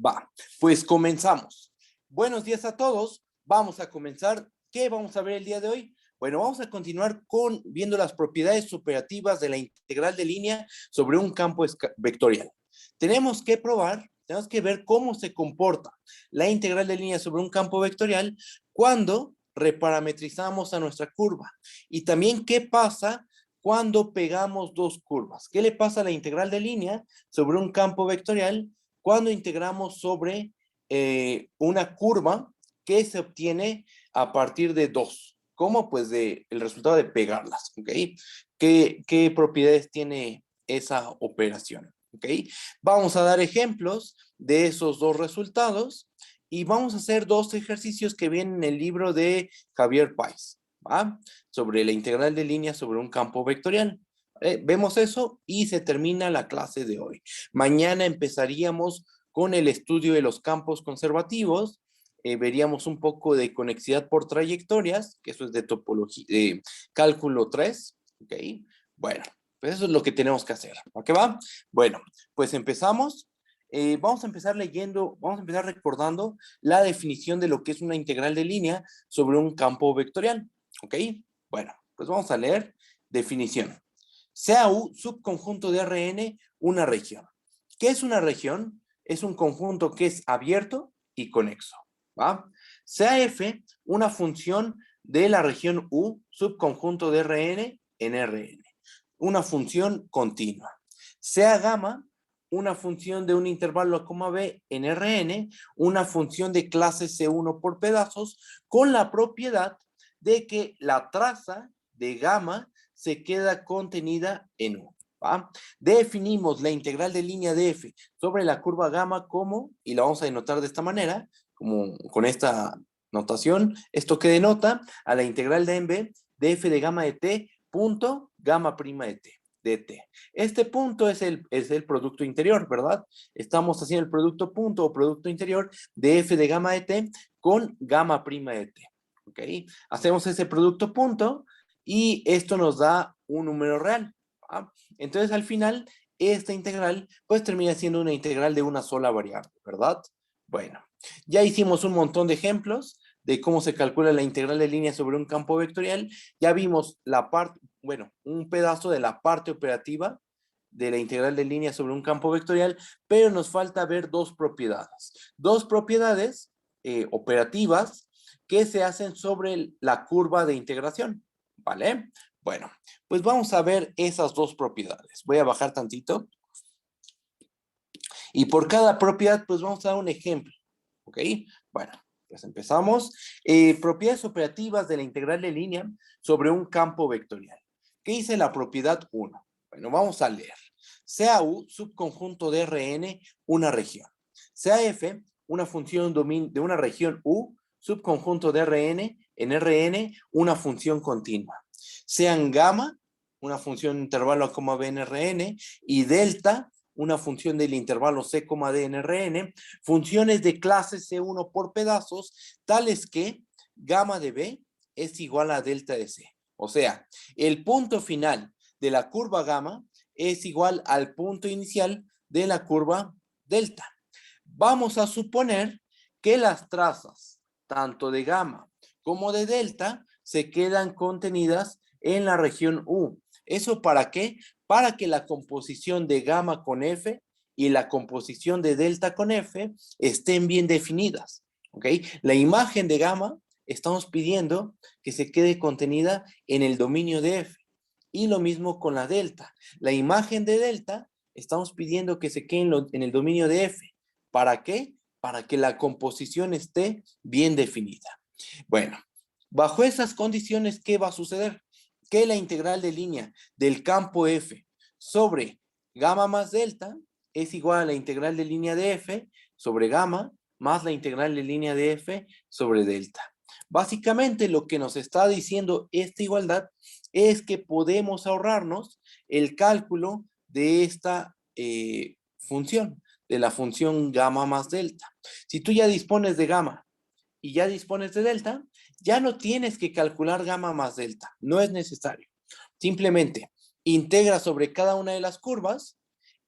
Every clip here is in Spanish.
Va, pues comenzamos. Buenos días a todos. Vamos a comenzar. ¿Qué vamos a ver el día de hoy? Bueno, vamos a continuar viendo las propiedades operativas de la integral de línea sobre un campo vectorial. Tenemos que ver cómo se comporta la integral de línea sobre un campo vectorial cuando reparametrizamos a nuestra curva. Y también qué pasa cuando pegamos dos curvas. ¿Qué le pasa a la integral de línea sobre un campo vectorial cuando integramos sobre una curva que se obtiene a partir de dos? ¿Cómo? Pues el resultado de pegarlas, ¿ok? ¿Qué propiedades tiene esa operación? ¿Ok? Vamos a dar ejemplos de esos dos resultados y vamos a hacer dos ejercicios que vienen en el libro de Javier Páez, ¿va? Sobre la integral de línea sobre un campo vectorial. Vemos eso y se termina la clase de hoy. Mañana empezaríamos con el estudio de los campos conservativos. Veríamos un poco de conexidad por trayectorias, que eso es de topología, de cálculo 3, ¿ok? Bueno, pues eso es lo que tenemos que hacer. ¿A qué va? Bueno, pues empezamos. Vamos a empezar recordando la definición de lo que es una integral de línea sobre un campo vectorial, ¿ok? Bueno, pues vamos a leer definición. Sea U subconjunto de Rn una región. ¿Qué es una región? Es un conjunto que es abierto y conexo, ¿va? Sea F una función de la región U subconjunto de Rn en Rn. Una función continua. Sea gamma una función de un intervalo a, b en Rn, una función de clase C1 por pedazos, con la propiedad de que la traza de gamma se queda contenida en U, ¿va? Definimos la integral de línea de f sobre la curva gamma como, y la vamos a denotar de esta manera, como con esta notación, esto que denota a la integral de en b de f de gamma de t punto gamma prima de t. De t. Este punto es el producto interior, ¿verdad? Estamos haciendo el producto punto o producto interior de f de gamma de t con gamma prima de t. ¿Ok? Hacemos ese producto punto y esto nos da un número real, ¿va? Entonces al final esta integral pues termina siendo una integral de una sola variable, ¿verdad? Bueno, ya hicimos un montón de ejemplos de cómo se calcula la integral de línea sobre un campo vectorial. Ya vimos un pedazo de la parte operativa de la integral de línea sobre un campo vectorial, pero nos falta ver dos propiedades. Dos propiedades operativas que se hacen sobre la curva de integración, ¿vale? Bueno, pues vamos a ver esas dos propiedades. Voy a bajar tantito. Y por cada propiedad, pues vamos a dar un ejemplo, ¿ok? Bueno, pues empezamos. Propiedades operativas de la integral de línea sobre un campo vectorial. ¿Qué dice la propiedad 1? Bueno, vamos a leer. Sea U subconjunto de Rn una región. Sea F una función de una región U subconjunto de Rn en Rn una función continua. Sean gamma una función intervalo a, b en Rn y delta una función del intervalo c, d en Rn, funciones de clase C1 por pedazos, tales que gamma de B es igual a delta de C. O sea, el punto final de la curva gamma es igual al punto inicial de la curva delta. Vamos a suponer que las trazas, tanto de gamma como de delta, se quedan contenidas en la región U. ¿Eso para qué? Para que la composición de gamma con F y la composición de delta con F estén bien definidas, ¿ok? La imagen de gamma estamos pidiendo que se quede contenida en el dominio de F. Y lo mismo con la delta. La imagen de delta estamos pidiendo que se quede en el dominio de F. ¿Para qué? Para que la composición esté bien definida. Bueno, bajo esas condiciones, ¿qué va a suceder? Que la integral de línea del campo F sobre gamma más delta es igual a la integral de línea de F sobre gamma más la integral de línea de F sobre delta. Básicamente lo que nos está diciendo esta igualdad es que podemos ahorrarnos el cálculo de esta función, de la función gamma más delta. Si tú ya dispones de gamma y ya dispones de delta, ya no tienes que calcular gamma más delta, no es necesario. Simplemente integra sobre cada una de las curvas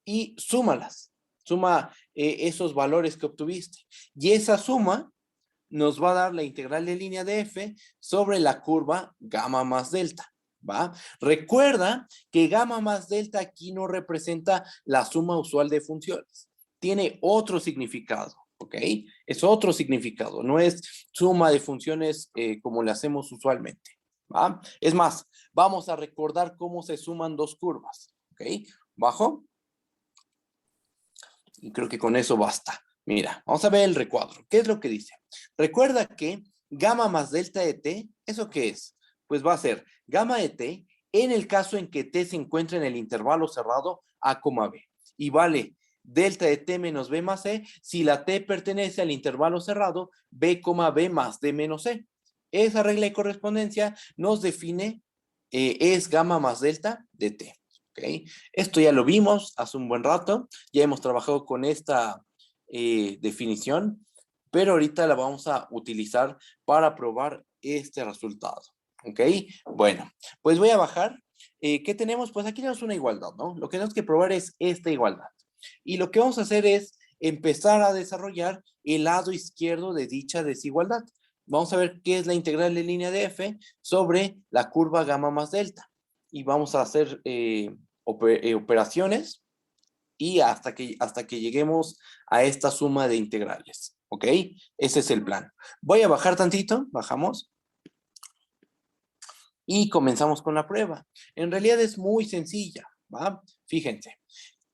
y súmalas. Suma esos valores que obtuviste. Y esa suma nos va a dar la integral de línea de f sobre la curva gamma más delta, ¿va? Recuerda que gamma más delta aquí no representa la suma usual de funciones. Tiene otro significado, ¿ok? Es otro significado, no es suma de funciones como le hacemos usualmente, ¿va? Es más, vamos a recordar cómo se suman dos curvas, ¿ok? Bajo. Y creo que con eso basta. Mira, vamos a ver el recuadro. ¿Qué es lo que dice? Recuerda que gamma más delta de t, ¿eso qué es? Pues va a ser gamma de t en el caso en que t se encuentre en el intervalo cerrado a, b. Y vale delta de t menos b más c si la t pertenece al intervalo cerrado b, b más d menos c. Esa regla de correspondencia nos define, es gamma más delta de t. ¿Okay? Esto ya lo vimos hace un buen rato, ya hemos trabajado con esta definición, pero ahorita la vamos a utilizar para probar este resultado. ¿Ok? Bueno, pues voy a bajar. ¿Qué tenemos? Pues aquí tenemos una igualdad, ¿no? Lo que tenemos que probar es esta igualdad. Y lo que vamos a hacer es empezar a desarrollar el lado izquierdo de dicha desigualdad. Vamos a ver qué es la integral de línea de f sobre la curva gamma más delta. Y vamos a hacer operaciones y hasta que lleguemos a esta suma de integrales. ¿Ok? Ese es el plan. Voy a bajar tantito, bajamos. Y comenzamos con la prueba. En realidad es muy sencilla, ¿va? Fíjense.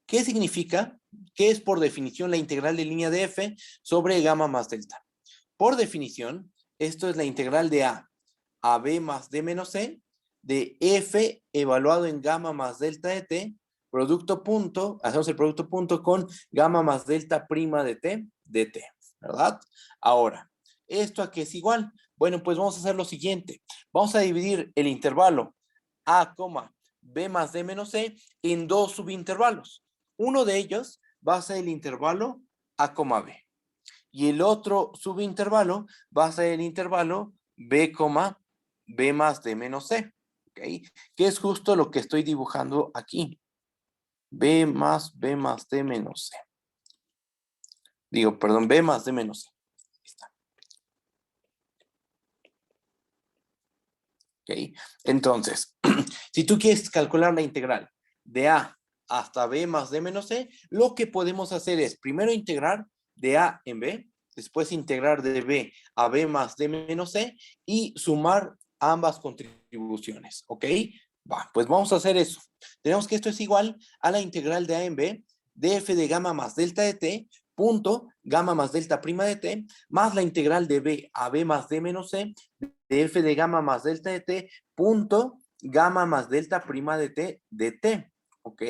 ¿Qué significa? ¿Qué es por definición la integral de línea de f sobre gamma más delta? Por definición, esto es la integral de a b más d menos c de f evaluado en gamma más delta de t, producto punto, hacemos el producto punto con gamma más delta prima de t, ¿verdad? Ahora, ¿esto a qué es igual? Bueno, pues vamos a hacer lo siguiente. Vamos a dividir el intervalo a, b más d menos c en dos subintervalos. Uno de ellos va a ser el intervalo a, b. Y el otro subintervalo va a ser el intervalo b, b más d menos c. ¿Ok? Que es justo lo que estoy dibujando aquí. B más d menos c. Digo, perdón, b más d menos c. Ahí está. ¿Ok? Entonces, si tú quieres calcular la integral de a hasta b más d menos c, lo que podemos hacer es primero integrar de a en b, después integrar de b a b más d menos c y sumar ambas contribuciones, ¿ok? Va, pues vamos a hacer eso. Tenemos que esto es igual a la integral de a en b de f de gamma más delta de t punto gamma más delta prima de t más la integral de b a b más d menos c de f de gamma más delta de t punto gamma más delta prima de t, ¿ok?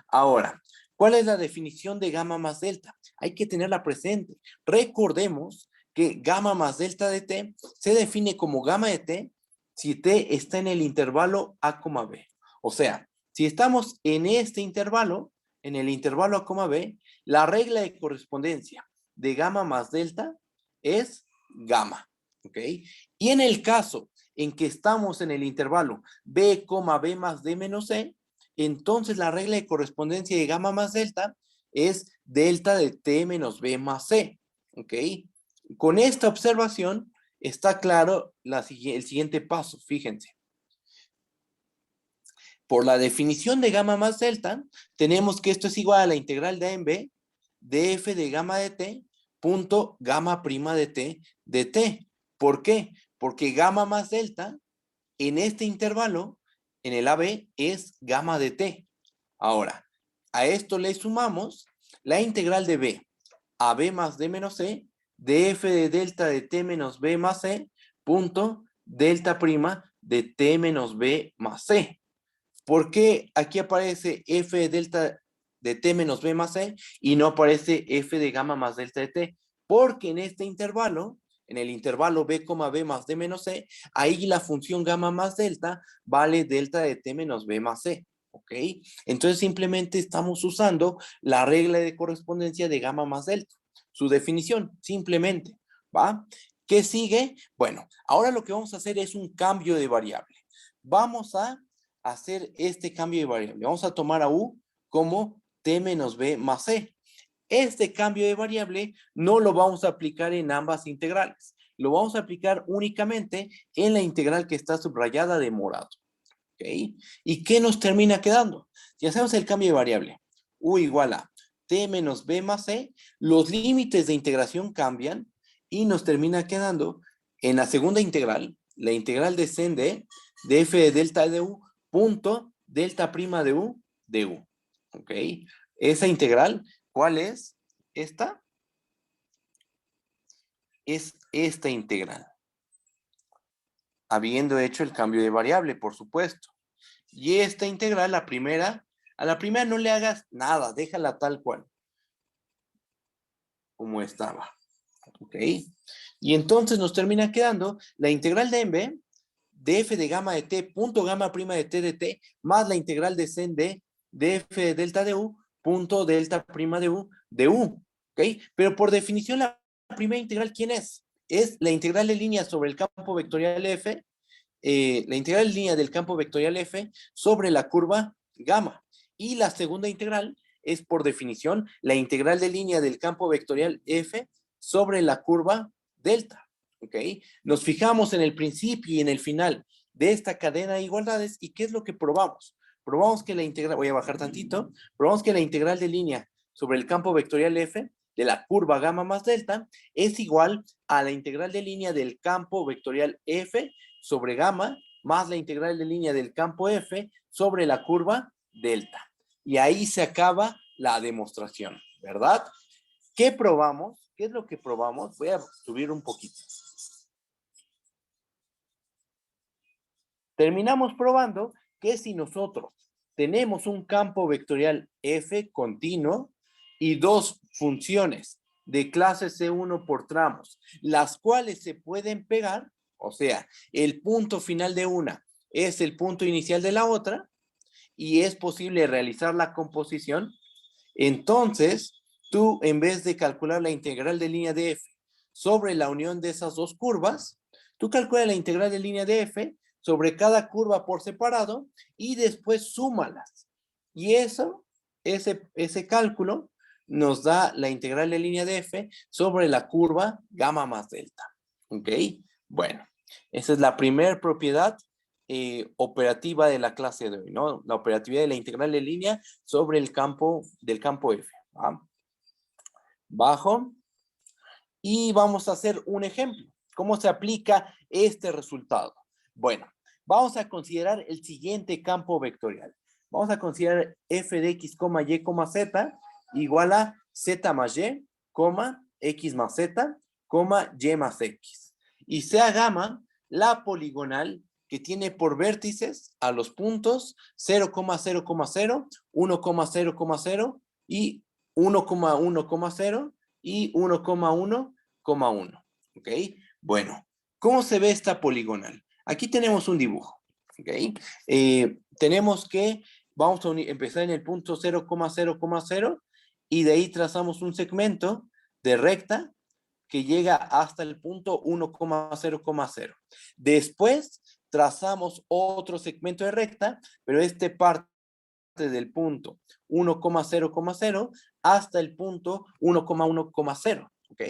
Ahora, ¿cuál es la definición de gamma más delta? Hay que tenerla presente. Recordemos que gamma más delta de t se define como gamma de t si t está en el intervalo a, b. O sea, si estamos en este intervalo, en el intervalo a, b, la regla de correspondencia de gamma más delta es gamma, ¿ok? Y en el caso en que estamos en el intervalo b, b más d menos c, entonces la regla de correspondencia de gamma más delta es delta de t menos b más c, ¿ok? Con esta observación está claro el siguiente paso, fíjense. Por la definición de gamma más delta, tenemos que esto es igual a la integral de a en b de f de gamma de t punto gamma prima de t de t. ¿Por qué? Porque gamma más delta en este intervalo, en el AB, es gamma de t. Ahora, a esto le sumamos la integral de b a b más d menos c de f de delta de t menos b más c punto delta prima de t menos b más c. ¿Por qué aquí aparece f de delta de t menos b más c y no aparece f de gamma más delta de t? Porque en este intervalo, en el intervalo b, b más d menos c, ahí la función gamma más delta vale delta de t menos b más c. ¿Ok? Entonces simplemente estamos usando la regla de correspondencia de gamma más delta. Su definición, simplemente. ¿Va? ¿Qué sigue? Bueno, ahora lo que vamos a hacer es un cambio de variable. Vamos a hacer este cambio de variable. Vamos a tomar a u como t menos b más c. Este cambio de variable no lo vamos a aplicar en ambas integrales. Lo vamos a aplicar únicamente en la integral que está subrayada de morado. ¿Ok? ¿Y qué nos termina quedando? Si hacemos el cambio de variable, u igual a t menos b más c, los límites de integración cambian y nos termina quedando en la segunda integral, la integral de sen de f de delta de u punto delta prima de u de u. ¿Ok? Esa integral, ¿cuál es? ¿Esta? Es esta integral. Habiendo hecho el cambio de variable, por supuesto. Y esta integral, a la primera no le hagas nada, déjala tal cual, como estaba. ¿Ok? Y entonces nos termina quedando la integral de m de f de gamma de t punto gamma prima de t más la integral de sen de f de delta de u punto delta prima de u de u. ¿Ok? Pero por definición la primera integral, ¿quién es? Es la integral de línea sobre el campo vectorial f, la integral de línea del campo vectorial f sobre la curva gamma. Y la segunda integral es por definición la integral de línea del campo vectorial f sobre la curva delta. ¿Ok? Nos fijamos en el principio y en el final de esta cadena de igualdades y ¿qué es lo que probamos? Probamos que la integral, voy a bajar tantito, probamos que la integral de línea sobre el campo vectorial f de la curva gamma más delta es igual a la integral de línea del campo vectorial f sobre gamma más la integral de línea del campo f sobre la curva delta. Y ahí se acaba la demostración, ¿verdad? ¿Qué probamos? ¿Qué es lo que probamos? Voy a subir un poquito. Terminamos probando que si nosotros tenemos un campo vectorial f continuo y dos funciones de clase C1 por tramos, las cuales se pueden pegar, o sea, el punto final de una es el punto inicial de la otra, y es posible realizar la composición, entonces tú en vez de calcular la integral de línea de f sobre la unión de esas dos curvas, tú calculas la integral de línea de f sobre cada curva por separado y después súmalas. Y eso, ese cálculo nos da la integral de línea de f sobre la curva gamma más delta. ¿Ok? Bueno, esa es la primera propiedad operativa de la clase de hoy, ¿no? La operatividad de la integral de línea sobre el campo del campo f. ¿Va? Bajo. Y vamos a hacer un ejemplo. ¿Cómo se aplica este resultado? Bueno, vamos a considerar el siguiente campo vectorial. Vamos a considerar f de x, y, z igual a z más y, x más z, y más x. Y sea gamma la poligonal que tiene por vértices a los puntos 0,0,0, 1,0,0 y 1,1,0 y 1,1,1. ¿Ok? Bueno, ¿cómo se ve esta poligonal? Aquí tenemos un dibujo. ¿Ok? Tenemos que, vamos a empezar en el punto 0,0,0 y de ahí trazamos un segmento de recta que llega hasta el punto 1,0,0. Después trazamos otro segmento de recta, pero este parte del punto 1,0,0 hasta el punto 1,1,0. ¿Ok?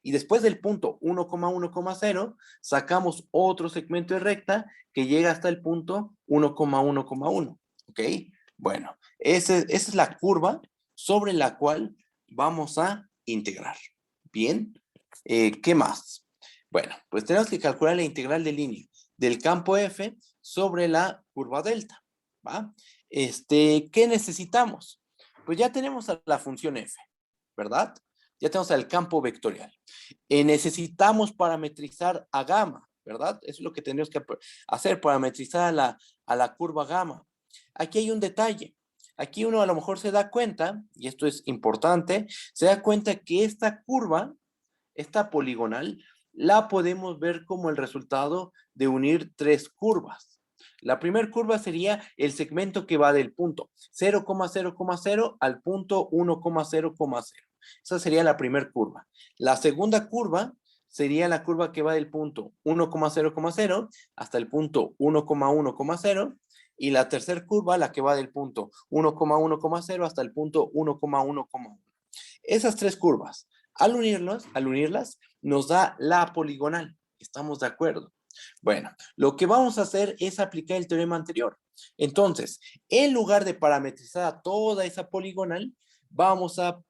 Y después del punto 1,1,0 sacamos otro segmento de recta que llega hasta el punto 1,1,1. ¿Ok? Bueno, esa es la curva sobre la cual vamos a integrar. Bien, ¿qué más? Bueno, pues tenemos que calcular la integral de línea del campo f sobre la curva delta. ¿Va? ¿Qué necesitamos? Pues ya tenemos a la función f, ¿verdad? Ya tenemos al campo vectorial. Necesitamos parametrizar a gamma, ¿verdad? Eso es lo que tenemos que hacer, parametrizar a la curva gamma. Aquí hay un detalle. Aquí uno a lo mejor se da cuenta, y esto es importante, se da cuenta que esta curva, esta poligonal, la podemos ver como el resultado de unir tres curvas. La primera curva sería el segmento que va del punto 0,0,0 al punto 1,0,0. Esa sería la primera curva. La segunda curva sería la curva que va del punto 1,0,0 hasta el punto 1,1,0. Y la tercera curva, la que va del punto 1,1,0 hasta el punto 1,1,1. Esas tres curvas, al unirlas, nos da la poligonal. ¿Estamos de acuerdo? Bueno, lo que vamos a hacer es aplicar el teorema anterior. Entonces, en lugar de parametrizar a toda esa poligonal, vamos a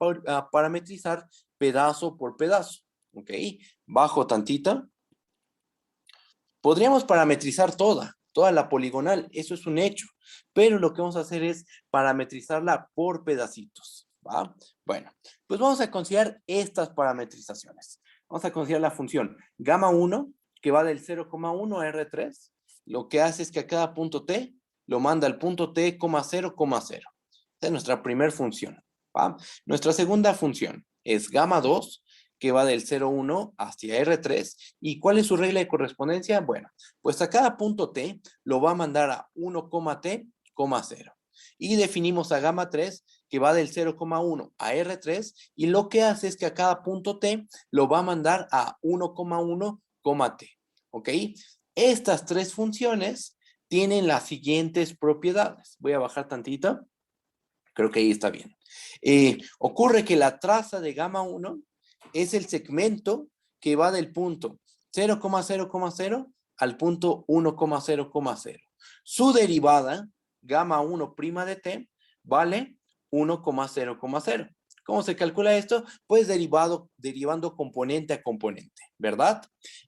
parametrizar pedazo por pedazo. ¿Ok? Bajo tantita. Podríamos parametrizar toda la poligonal, eso es un hecho, pero lo que vamos a hacer es parametrizarla por pedacitos, ¿va? Bueno, pues vamos a considerar estas parametrizaciones. Vamos a considerar la función gamma 1, que va del 0,1 a R3, lo que hace es que a cada punto t lo manda al punto t, 0,0. Esa es nuestra primera función, ¿va? Nuestra segunda función es gamma 2, que va del 0,1 hacia R3. ¿Y cuál es su regla de correspondencia? Bueno, pues a cada punto t lo va a mandar a 1,t, 0. Y definimos a gamma 3, que va del 0,1 a R3, y lo que hace es que a cada punto t lo va a mandar a 1,1, t. ¿Ok? Estas tres funciones tienen las siguientes propiedades. Voy a bajar tantito. Creo que ahí está bien. Ocurre que la traza de gamma 1 es el segmento que va del punto 0,0,0 al punto 1,0,0. Su derivada, gamma 1' de t, vale 1,0,0. ¿Cómo se calcula esto? Pues derivando componente a componente, ¿verdad?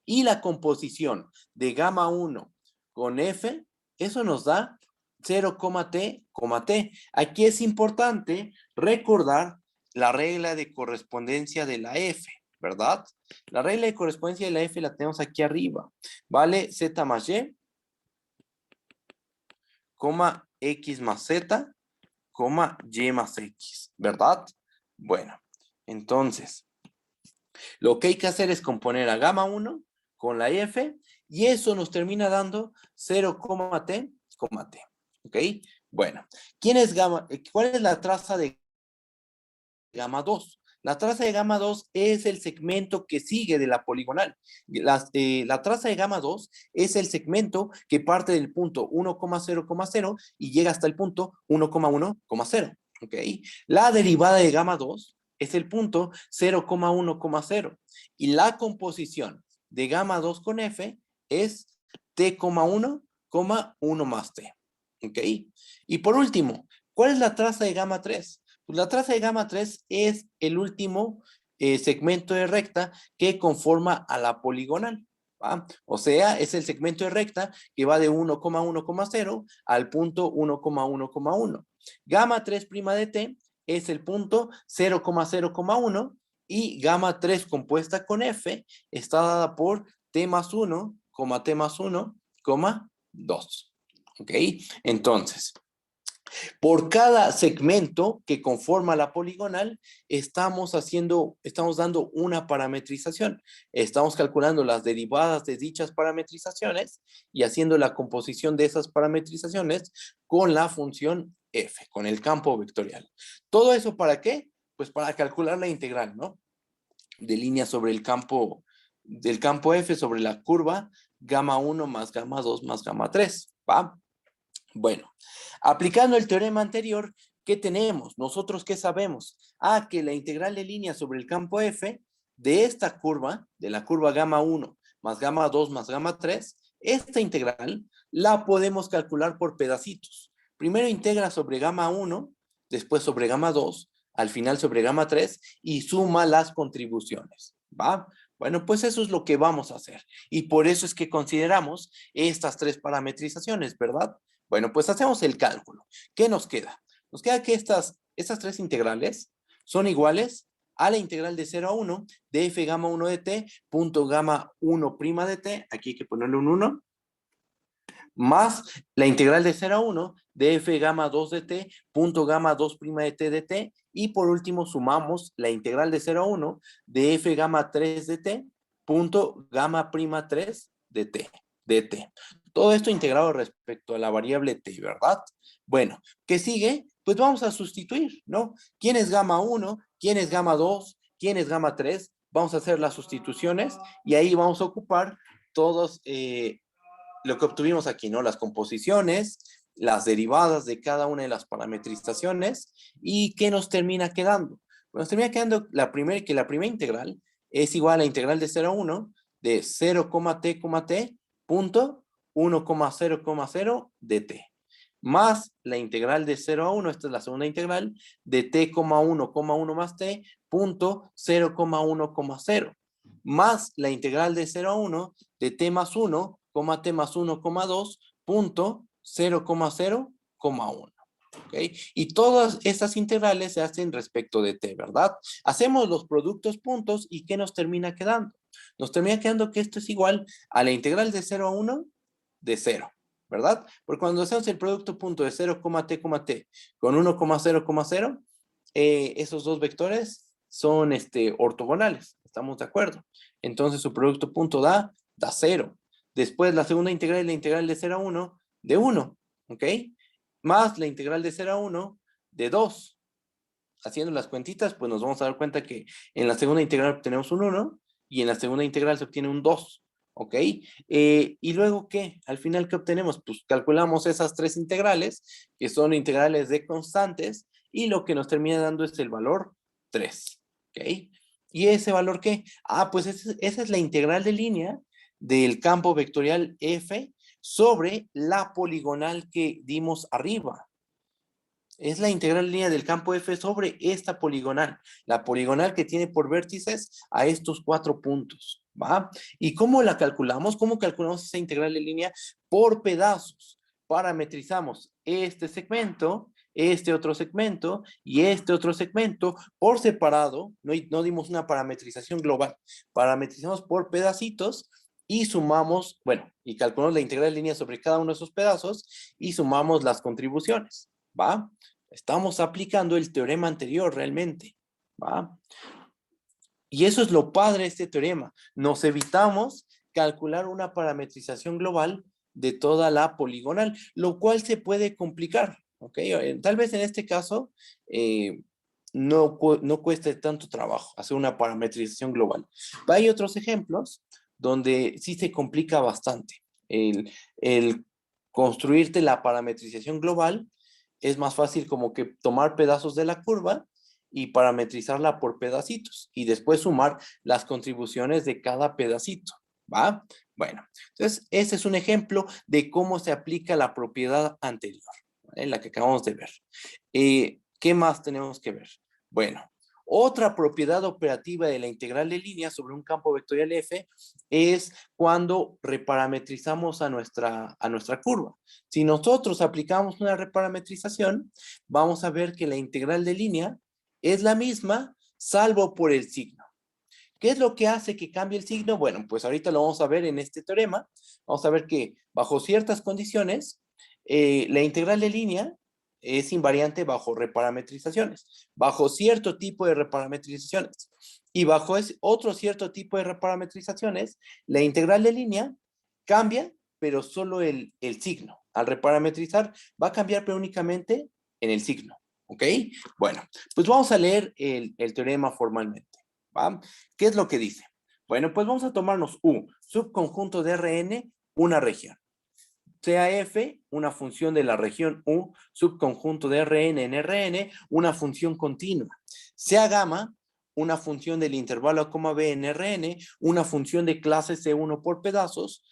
Y la composición de gamma 1 con f, eso nos da 0,t, t. Aquí es importante recordar la regla de correspondencia de la f, ¿verdad? La regla de correspondencia de la f la tenemos aquí arriba, ¿vale? Z más y, coma x más z, coma y más x, ¿verdad? Bueno, entonces, lo que hay que hacer es componer a gamma 1 con la f, y eso nos termina dando 0,t, t. ¿Ok? Bueno, ¿cuál es la traza de gamma 2? La traza de gamma 2 es el segmento que sigue de la poligonal. La traza de gamma 2 es el segmento que parte del punto 1,0,0 y llega hasta el punto 1,1,0. ¿Ok? La derivada de gamma 2 es el punto 0,1,0. Y la composición de gamma 2 con f es t,1, 1 más t. ¿Ok? Y por último, ¿cuál es la traza de gamma 3? Pues la traza de gamma 3 es el último segmento de recta que conforma a la poligonal, ¿va? O sea, es el segmento de recta que va de 1,1,0 al punto 1,1,1. Gamma 3' de t es el punto 0,0,1 y gamma 3 compuesta con f está dada por t más 1, t más 1, 2. ¿Ok? Entonces, por cada segmento que conforma la poligonal, estamos dando una parametrización. Estamos calculando las derivadas de dichas parametrizaciones y haciendo la composición de esas parametrizaciones con la función f, con el campo vectorial. ¿Todo eso para qué? Pues para calcular la integral, ¿no? De línea sobre del campo f sobre la curva gamma 1 más gamma 2 más gamma 3, ¿va? Bueno, aplicando el teorema anterior, ¿qué tenemos? ¿Nosotros qué sabemos? Que la integral de línea sobre el campo f de esta curva, de la curva gamma 1 más gamma 2 más gamma 3, esta integral la podemos calcular por pedacitos. Primero integra sobre gamma 1, después sobre gamma 2, al final sobre gamma 3 y suma las contribuciones, ¿va? Bueno, pues eso es lo que vamos a hacer. Y por eso es que consideramos estas tres parametrizaciones, ¿verdad? Bueno, pues hacemos el cálculo. ¿Qué nos queda? Nos queda que estas tres integrales son iguales a la integral de 0 a 1 de f gamma 1 de t punto gamma 1' de t, aquí hay que ponerle un 1, más la integral de 0 a 1 de f gamma 2 de t punto gamma 2' de t, y por último sumamos la integral de 0 a 1 de f gamma 3 de t punto gamma 3 de t. Todo esto integrado respecto a la variable t, ¿verdad? Bueno, ¿qué sigue? Pues vamos a sustituir, ¿no? ¿Quién es gamma 1? ¿Quién es gamma 2? ¿Quién es gamma 3? Vamos a hacer las sustituciones y ahí vamos a ocupar todos lo que obtuvimos aquí, ¿no? Las composiciones, las derivadas de cada una de las parametrizaciones y ¿qué nos termina quedando? Nos termina quedando la primera integral es igual a la integral de 0 a 1 de 0, t, punto 1,0,0 de t. Más la integral de 0 a 1, esta es la segunda integral, de t,1,1 más t, punto 0,1,0. Más la integral de 0 a 1 de t más 1, t más 1,2, punto 0,0,1. ¿Okay? Y todas estas integrales se hacen respecto de t, ¿verdad? Hacemos los productos puntos y ¿qué nos termina quedando? Nos termina quedando que esto es igual a la integral de 0 a 1 de 0, ¿verdad? Porque cuando hacemos el producto punto de 0, t, con 1,0,0, esos dos vectores son ortogonales, ¿estamos de acuerdo? Entonces su producto punto da 0. Después la segunda integral es la integral de 0 a 1 de 1, ¿ok? Más la integral de 0 a 1 de 2. Haciendo las cuentitas, pues nos vamos a dar cuenta que en la segunda integral obtenemos un 1 y en la segunda integral se obtiene un 2. ¿Ok? ¿Y luego qué? Al final, ¿qué obtenemos? Pues calculamos esas tres integrales, que son integrales de constantes, y lo que nos termina dando es el valor 3. ¿Ok? ¿Y ese valor qué? Ah, pues esa es la integral de línea del campo vectorial F sobre la poligonal que dimos arriba. Es la integral de línea del campo F sobre esta poligonal. La poligonal que tiene por vértices a estos 4 puntos. ¿Va? ¿Y cómo la calculamos? ¿Cómo calculamos esa integral de línea? Por pedazos. Parametrizamos este segmento, este otro segmento y este otro segmento por separado. No dimos una parametrización global. Parametrizamos por pedacitos y sumamos, bueno, y calculamos la integral de línea sobre cada uno de esos pedazos y sumamos las contribuciones. ¿Va? Estamos aplicando el teorema anterior realmente, ¿va? Y eso es lo padre de este teorema. Nos evitamos calcular una parametrización global de toda la poligonal, lo cual se puede complicar, ¿ok? Tal vez en este caso no cueste tanto trabajo hacer una parametrización global. Hay otros ejemplos donde sí se complica bastante. El construirte la parametrización global es más fácil como que tomar pedazos de la curva y parametrizarla por pedacitos y después sumar las contribuciones de cada pedacito, ¿va? Bueno, entonces ese es un ejemplo de cómo se aplica la propiedad anterior, ¿vale? La que acabamos de ver. ¿Qué más tenemos que ver? Bueno, otra propiedad operativa de la integral de línea sobre un campo vectorial F es cuando reparametrizamos a nuestra curva. Si nosotros aplicamos una reparametrización, vamos a ver que la integral de línea es la misma, salvo por el signo. ¿Qué es lo que hace que cambie el signo? Bueno, pues ahorita lo vamos a ver en este teorema. Vamos a ver que bajo ciertas condiciones, la integral de línea es invariante bajo reparametrizaciones, bajo cierto tipo de reparametrizaciones. Y bajo otro cierto tipo de reparametrizaciones, la integral de línea cambia, pero solo el signo. Al reparametrizar va a cambiar, pero únicamente en el signo. ¿Ok? Bueno, pues vamos a leer el teorema formalmente. ¿Va? ¿Qué es lo que dice? Bueno, pues vamos a tomarnos U, subconjunto de Rn, una región. Sea F, una función de la región U, subconjunto de Rn en Rn, una función continua. Sea gamma, una función del intervalo A, B en Rn, una función de clase C1 por pedazos,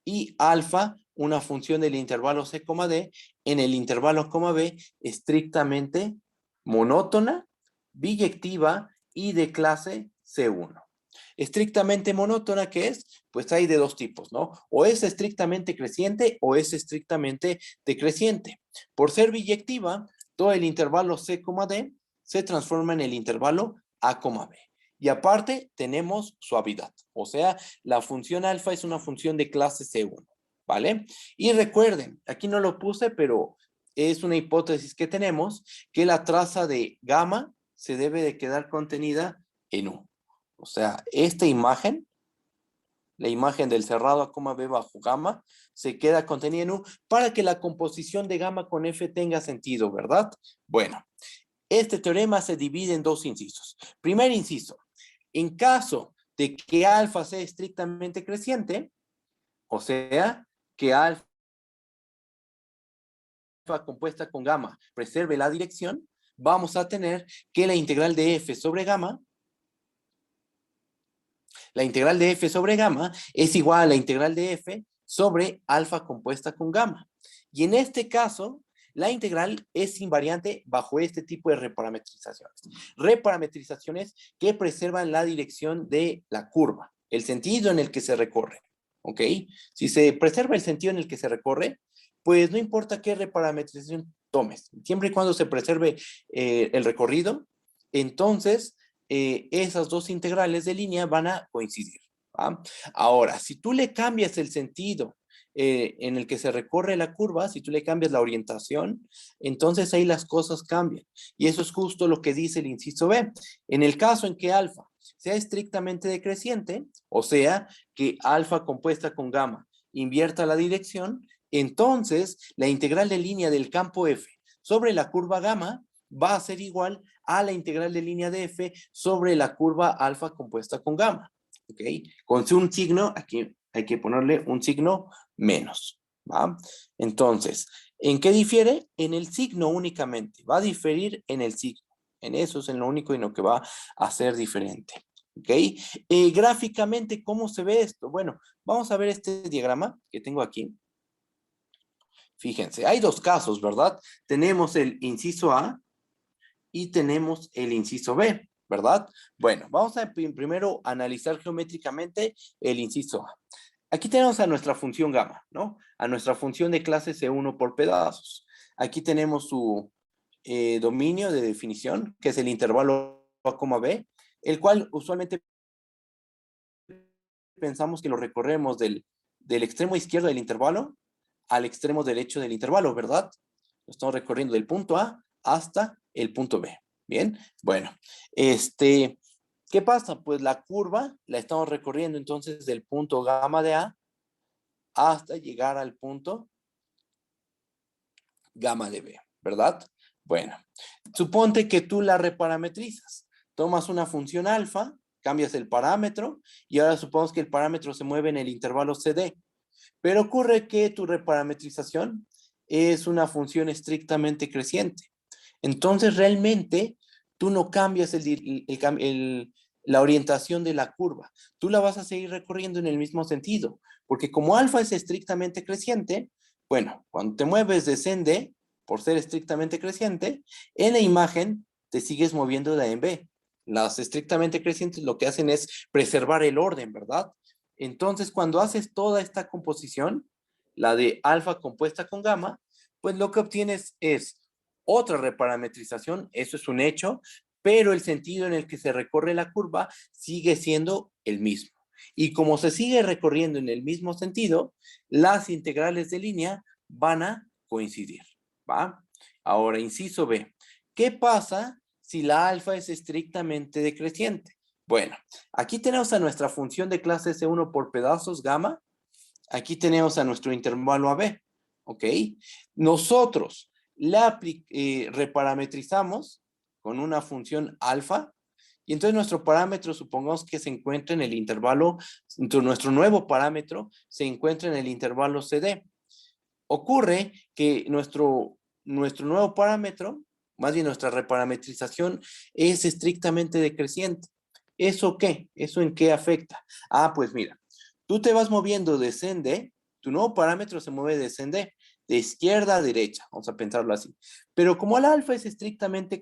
y alfa, una función del intervalo C, D en el intervalo A, B estrictamente monótona, biyectiva y de clase C1. Estrictamente monótona, ¿qué es? Pues hay de dos tipos, ¿no? O es estrictamente creciente o es estrictamente decreciente. Por ser biyectiva, todo el intervalo C, D se transforma en el intervalo A, B. Y aparte tenemos suavidad, o sea, la función alfa es una función de clase C1, ¿vale? Y recuerden, aquí no lo puse, pero es una hipótesis que tenemos, que la traza de gamma se debe de quedar contenida en U. O sea, esta imagen, la imagen del cerrado A, B bajo gamma, se queda contenida en U para que la composición de gamma con F tenga sentido, ¿verdad? Bueno, este teorema se divide en dos incisos. Primer inciso, en caso de que alfa sea estrictamente creciente, o sea, que alfa compuesta con gamma preserve la dirección, vamos a tener que la integral de f sobre gamma, es igual a la integral de f sobre alfa compuesta con gamma. Y en este caso, la integral es invariante bajo este tipo de reparametrizaciones. Reparametrizaciones que preservan la dirección de la curva, el sentido en el que se recorre. ¿Ok? Si se preserva el sentido en el que se recorre, pues no importa qué reparametrización tomes, siempre y cuando se preserve el recorrido, entonces esas dos integrales de línea van a coincidir. ¿Va? Ahora, si tú le cambias el sentido en el que se recorre la curva, si tú le cambias la orientación, entonces ahí las cosas cambian. Y eso es justo lo que dice el inciso B. En el caso en que alfa sea estrictamente decreciente, o sea, que alfa compuesta con gamma invierta la dirección, entonces la integral de línea del campo F sobre la curva gamma va a ser igual a la integral de línea de F sobre la curva alfa compuesta con gamma. ¿Ok? Con un signo, aquí hay que ponerle un signo menos. ¿Va? Entonces, ¿en qué difiere? En el signo únicamente. Va a diferir en el signo. En eso es en lo único en lo que va a ser diferente. ¿Ok? Gráficamente, ¿cómo se ve esto? Bueno, vamos a ver este diagrama que tengo aquí. Fíjense, hay dos casos, ¿verdad? Tenemos el inciso A y tenemos el inciso B, ¿verdad? Bueno, vamos a primero analizar geométricamente el inciso A. Aquí tenemos a nuestra función gamma, ¿no? A nuestra función de clase C1 por pedazos. Aquí tenemos su dominio de definición, que es el intervalo A, B, el cual usualmente pensamos que lo recorremos del extremo izquierdo del intervalo al extremo derecho del intervalo, ¿verdad? Lo estamos recorriendo del punto A hasta el punto B. Bien, bueno, ¿qué pasa? Pues la curva la estamos recorriendo entonces del punto gamma de A hasta llegar al punto gamma de B, ¿verdad? Bueno, suponte que tú la reparametrizas. Tomas una función alfa, cambias el parámetro y ahora supongamos que el parámetro se mueve en el intervalo CD. Pero ocurre que tu reparametrización es una función estrictamente creciente. Entonces, realmente, tú no cambias la orientación de la curva. Tú la vas a seguir recorriendo en el mismo sentido, porque como alfa es estrictamente creciente, bueno, cuando te mueves descende, por ser estrictamente creciente, en la imagen te sigues moviendo de A en B. Las estrictamente crecientes lo que hacen es preservar el orden, ¿verdad? Entonces, cuando haces toda esta composición, la de alfa compuesta con gamma, pues lo que obtienes es otra reparametrización, eso es un hecho, pero el sentido en el que se recorre la curva sigue siendo el mismo. Y como se sigue recorriendo en el mismo sentido, las integrales de línea van a coincidir, ¿va? Ahora, inciso B. ¿Qué pasa si la alfa es estrictamente decreciente? Bueno, aquí tenemos a nuestra función de clase C1 por pedazos, gamma. Aquí tenemos a nuestro intervalo AB, ¿ok? Nosotros la reparametrizamos con una función alfa y entonces nuestro parámetro, supongamos que se encuentra en el intervalo, nuestro nuevo parámetro se encuentra en el intervalo CD. Ocurre que nuestro nuevo parámetro, más bien nuestra reparametrización, es estrictamente decreciente. ¿Eso qué? ¿Eso en qué afecta? Ah, pues mira, tú te vas moviendo de CD, tu nuevo parámetro se mueve de CD, de izquierda a derecha, vamos a pensarlo así. Pero como el alfa es estrictamente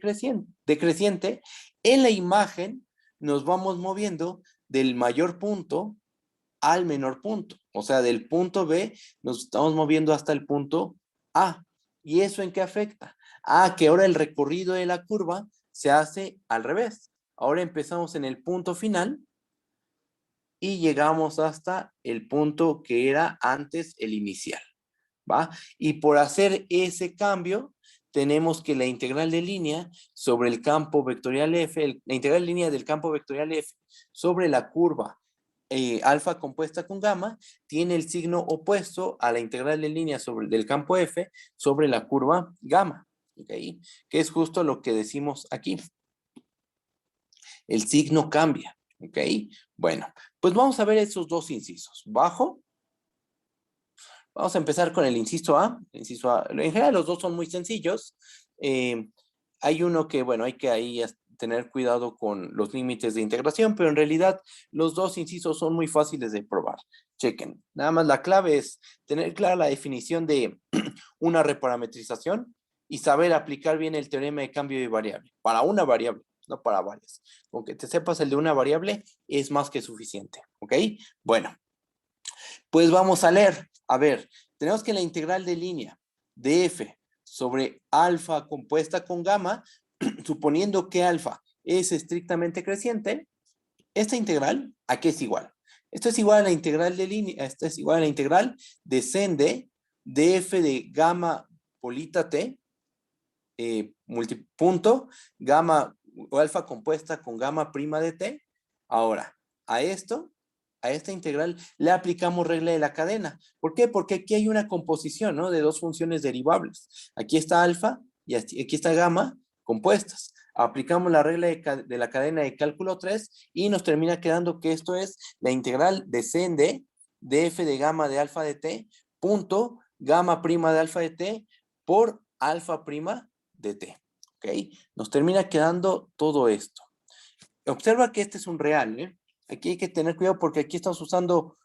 decreciente, en la imagen nos vamos moviendo del mayor punto al menor punto. O sea, del punto B nos estamos moviendo hasta el punto A. ¿Y eso en qué afecta? Ah, que ahora el recorrido de la curva se hace al revés. Ahora empezamos en el punto final y llegamos hasta el punto que era antes el inicial, ¿va? Y por hacer ese cambio, tenemos que la integral de línea sobre el campo vectorial F, la integral de línea del campo vectorial F sobre la curva alfa compuesta con gamma, tiene el signo opuesto a la integral de línea del campo F sobre la curva gamma, ¿ok? Que es justo lo que decimos aquí. El signo cambia, ¿ok? Bueno, pues vamos a ver esos dos incisos. Bajo. Vamos a empezar con el inciso A. En general los dos son muy sencillos. Hay uno que, bueno, hay que ahí tener cuidado con los límites de integración, pero en realidad los dos incisos son muy fáciles de probar. Chequen. Nada más la clave es tener clara la definición de una reparametrización y saber aplicar bien el teorema de cambio de variable para una variable, no para varias. Con que te sepas el de una variable es más que suficiente, ¿ok? Bueno, pues vamos a leer. A ver, tenemos que la integral de línea de f sobre alfa compuesta con gamma, suponiendo que alfa es estrictamente creciente, esta integral, ¿a qué es igual? Esto es igual a la integral de línea, esto es igual a la integral descende de f de gamma polita t, multipunto, gamma o alfa compuesta con gamma prima de t. Ahora, a esto, a esta integral, le aplicamos regla de la cadena. ¿Por qué? Porque aquí hay una composición, ¿no? De dos funciones derivables. Aquí está alfa y aquí está gamma compuestas. Aplicamos la regla de la cadena de cálculo 3 y nos termina quedando que esto es la integral descende de f de gamma de alfa de t punto gamma prima de alfa de t por alfa prima de t. ¿Ok? Nos termina quedando todo esto. Observa que este es un real, ¿eh? Aquí hay que tener cuidado porque aquí estamos usando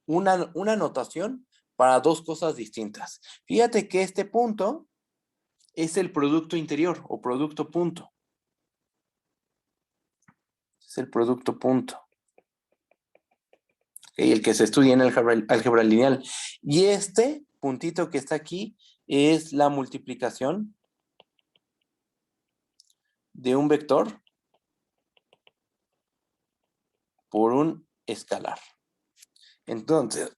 una notación para dos cosas distintas. Fíjate que este punto es el producto interior o producto punto. Es el producto punto. ¿Okay? El que se estudia en álgebra lineal. Y este puntito que está aquí es la multiplicación de un vector por un escalar. Entonces,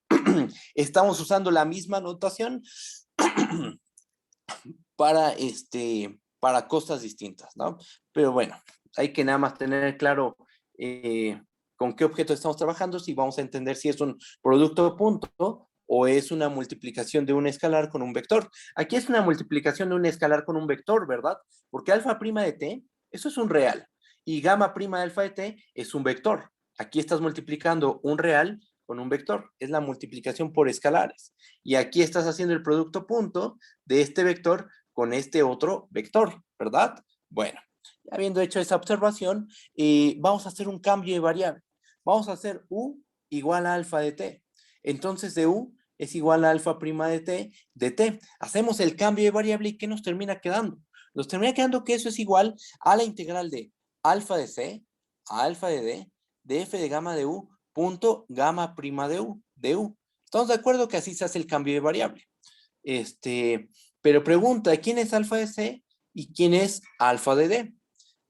estamos usando la misma notación para cosas distintas, ¿no? Pero bueno, hay que nada más tener claro con qué objeto estamos trabajando, si vamos a entender si es un producto punto o es una multiplicación de un escalar con un vector. Aquí es una multiplicación de un escalar con un vector, ¿verdad? Porque alfa prima de t, eso es un real, y gamma prima de alfa de t es un vector. Aquí estás multiplicando un real con un vector, es la multiplicación por escalares. Y aquí estás haciendo el producto punto de este vector con este otro vector, ¿verdad? Bueno, habiendo hecho esa observación, vamos a hacer un cambio de variable. Vamos a hacer u igual a alfa de t. Entonces de u es igual a alfa prima de t. Hacemos el cambio de variable y ¿qué nos termina quedando? Nos termina quedando que eso es igual a la integral de alfa de c a alfa de d de f de gamma de u punto gamma prima de u. ¿Estamos de acuerdo que así se hace el cambio de variable? Pero pregunta, ¿quién es alfa de C y quién es alfa de D?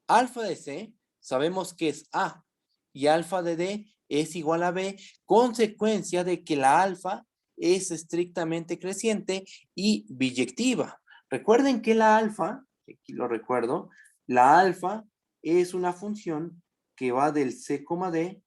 Alfa de C sabemos que es A y alfa de D es igual a B, consecuencia de que la alfa es estrictamente creciente y biyectiva. Recuerden que la alfa, aquí lo recuerdo, la alfa es una función que va del C, D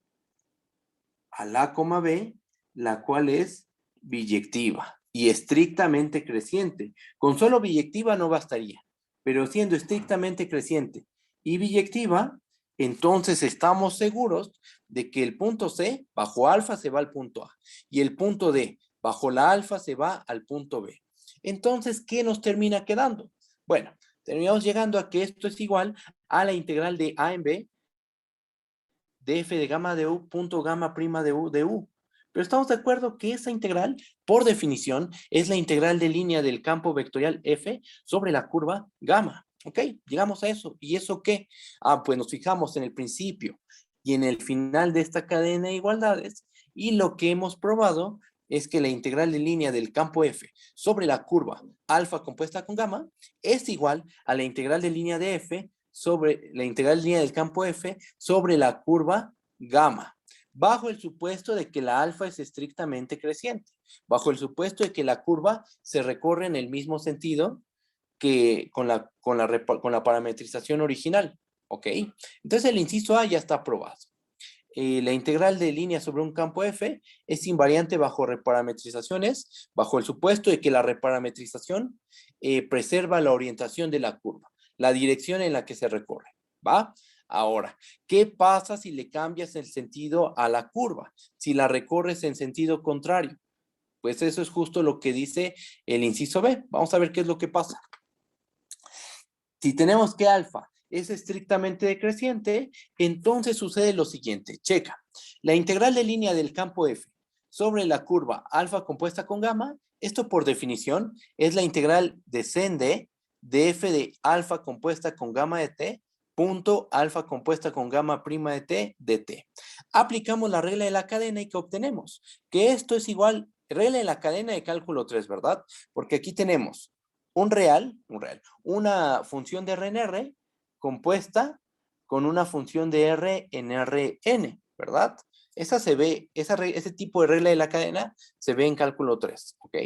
a la, B, la cual es biyectiva y estrictamente creciente. Con solo biyectiva no bastaría, pero siendo estrictamente creciente y biyectiva, entonces estamos seguros de que el punto C bajo alfa se va al punto A y el punto D bajo la alfa se va al punto B. Entonces, ¿qué nos termina quedando? Bueno, terminamos llegando a que esto es igual a la integral de A en B de f de gamma de u punto gamma prima de u. Pero estamos de acuerdo que esa integral, por definición, es la integral de línea del campo vectorial f sobre la curva gamma. ¿Ok? Llegamos a eso. ¿Y eso qué? Pues nos fijamos en el principio y en el final de esta cadena de igualdades y lo que hemos probado es que la integral de línea del campo f sobre la curva alfa compuesta con gamma es igual a la integral de línea de f sobre la integral de línea del campo f sobre la curva gamma, bajo el supuesto de que la alfa es estrictamente creciente, bajo el supuesto de que la curva se recorre en el mismo sentido que con la parametrización original, ¿ok? Entonces el inciso A ya está aprobado. La integral de línea sobre un campo F es invariante bajo reparametrizaciones, bajo el supuesto de que la reparametrización preserva la orientación de la curva, la dirección en la que se recorre, ¿va? Ahora, ¿qué pasa si le cambias el sentido a la curva? Si la recorres en sentido contrario. Pues eso es justo lo que dice el inciso B. Vamos a ver qué es lo que pasa. Si tenemos que alfa es estrictamente decreciente, entonces sucede lo siguiente. Checa. La integral de línea del campo F sobre la curva alfa compuesta con gamma, esto por definición es la integral de sende de f de alfa compuesta con gamma de t punto alfa compuesta con gamma prima de t de t. Aplicamos la regla de la cadena y ¿qué obtenemos? Que esto es igual, regla de la cadena de cálculo 3, ¿verdad? Porque aquí tenemos una función de R en R compuesta con una función de R en Rn, ¿verdad? Esa se ve, ese tipo de regla de la cadena se ve en cálculo 3, ¿ok?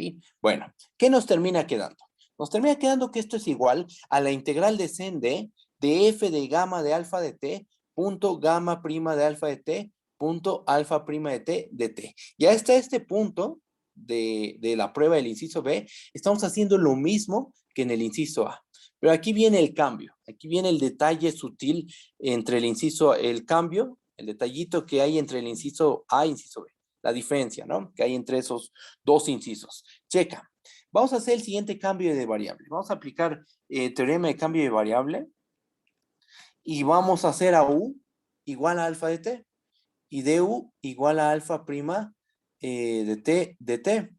Bueno, ¿qué nos termina quedando? Nos termina quedando que esto es igual a la integral de sende de f de gamma de alfa de t punto gamma prima de alfa de t punto alfa prima de t de t. Ya está este punto de la prueba del inciso B, estamos haciendo lo mismo que en el inciso A. Pero aquí viene el cambio, aquí viene el detalle sutil entre el inciso, el cambio, el detallito que hay entre el inciso A e inciso B, la diferencia, ¿no? Que hay entre esos dos incisos. Checa, vamos a hacer el siguiente cambio de variable. Vamos a aplicar teorema de cambio de variable y vamos a hacer a U igual a alfa de t y du igual a alfa prima de t de t.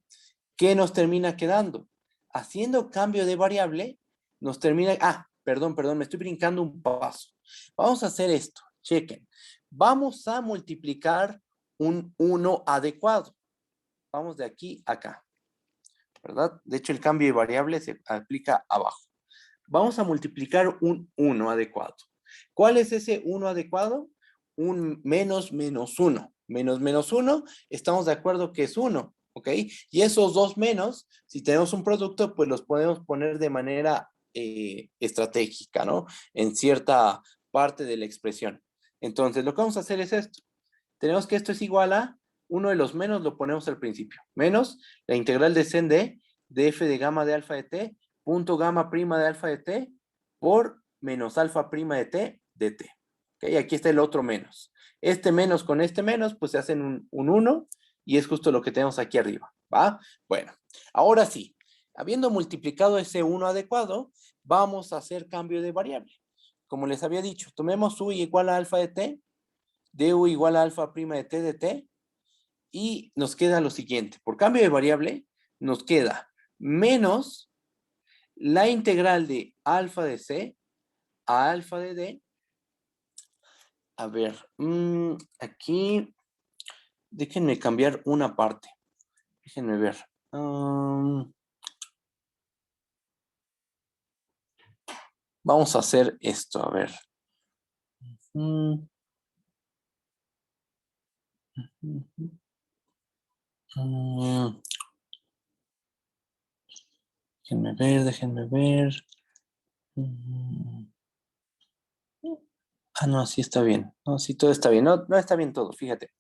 ¿Qué nos termina quedando? Haciendo cambio de variable, nos termina... perdón, me estoy brincando un paso. Vamos a hacer esto, chequen. Vamos a multiplicar un 1 adecuado. Vamos de aquí a acá, ¿verdad? De hecho, el cambio de variable se aplica abajo. Vamos a multiplicar un 1 adecuado. ¿Cuál es ese 1 adecuado? Un menos 1. Menos 1, estamos de acuerdo que es 1, ¿ok? Y esos dos menos, si tenemos un producto, pues los podemos poner de manera estratégica, ¿no? En cierta parte de la expresión. Entonces, lo que vamos a hacer es esto. Tenemos que esto es igual a, uno de los menos lo ponemos al principio, menos la integral de sen de f de gamma de alfa de t, punto gamma prima de alfa de t, por menos alfa prima de t de t. ¿Okay? Aquí está el otro menos. Este menos con este menos, pues se hacen un 1 y es justo lo que tenemos aquí arriba, ¿va? Bueno, ahora sí, habiendo multiplicado ese 1 adecuado, vamos a hacer cambio de variable. Como les había dicho, tomemos u igual a alfa de t, du igual a alfa prima de t de t, y nos queda lo siguiente. Por cambio de variable, nos queda menos la integral de alfa de c a alfa de d. A ver, aquí déjenme cambiar una parte. Déjenme ver. Vamos a hacer esto, a ver. Déjenme ver. No, sí está bien. No, sí, todo está bien. No, no está bien todo, fíjate.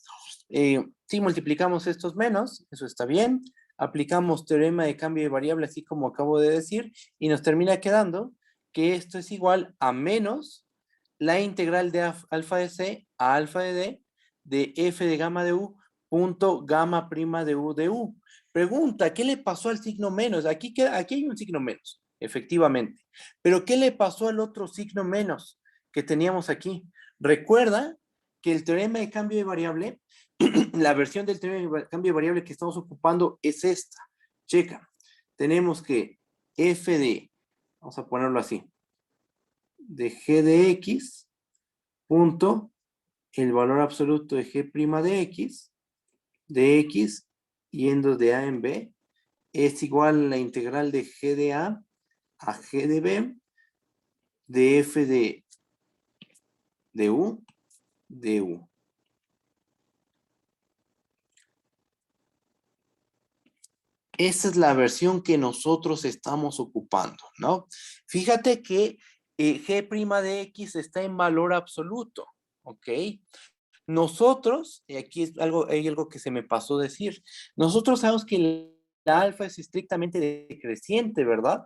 Si multiplicamos estos menos, eso está bien. Aplicamos teorema de cambio de variable, así como acabo de decir, y nos termina quedando que esto es igual a menos la integral de alfa de c a alfa de d de f de gamma de u punto gamma prima de u. Pregunta, ¿qué le pasó al signo menos? Aquí hay un signo menos, efectivamente. Pero ¿qué le pasó al otro signo menos que teníamos aquí? Recuerda que el teorema de cambio de variable, la versión del teorema de cambio de variable que estamos ocupando es esta. Checa. Tenemos que f de, vamos a ponerlo así, de g de x punto el valor absoluto de g' de x yendo de a en b es igual a la integral de g de a g de b de f de u de u. Esa es la versión que nosotros estamos ocupando, ¿no? Fíjate que g' de x está en valor absoluto, ¿ok? Nosotros, aquí hay algo que se me pasó decir, nosotros sabemos que la alfa es estrictamente decreciente, ¿verdad?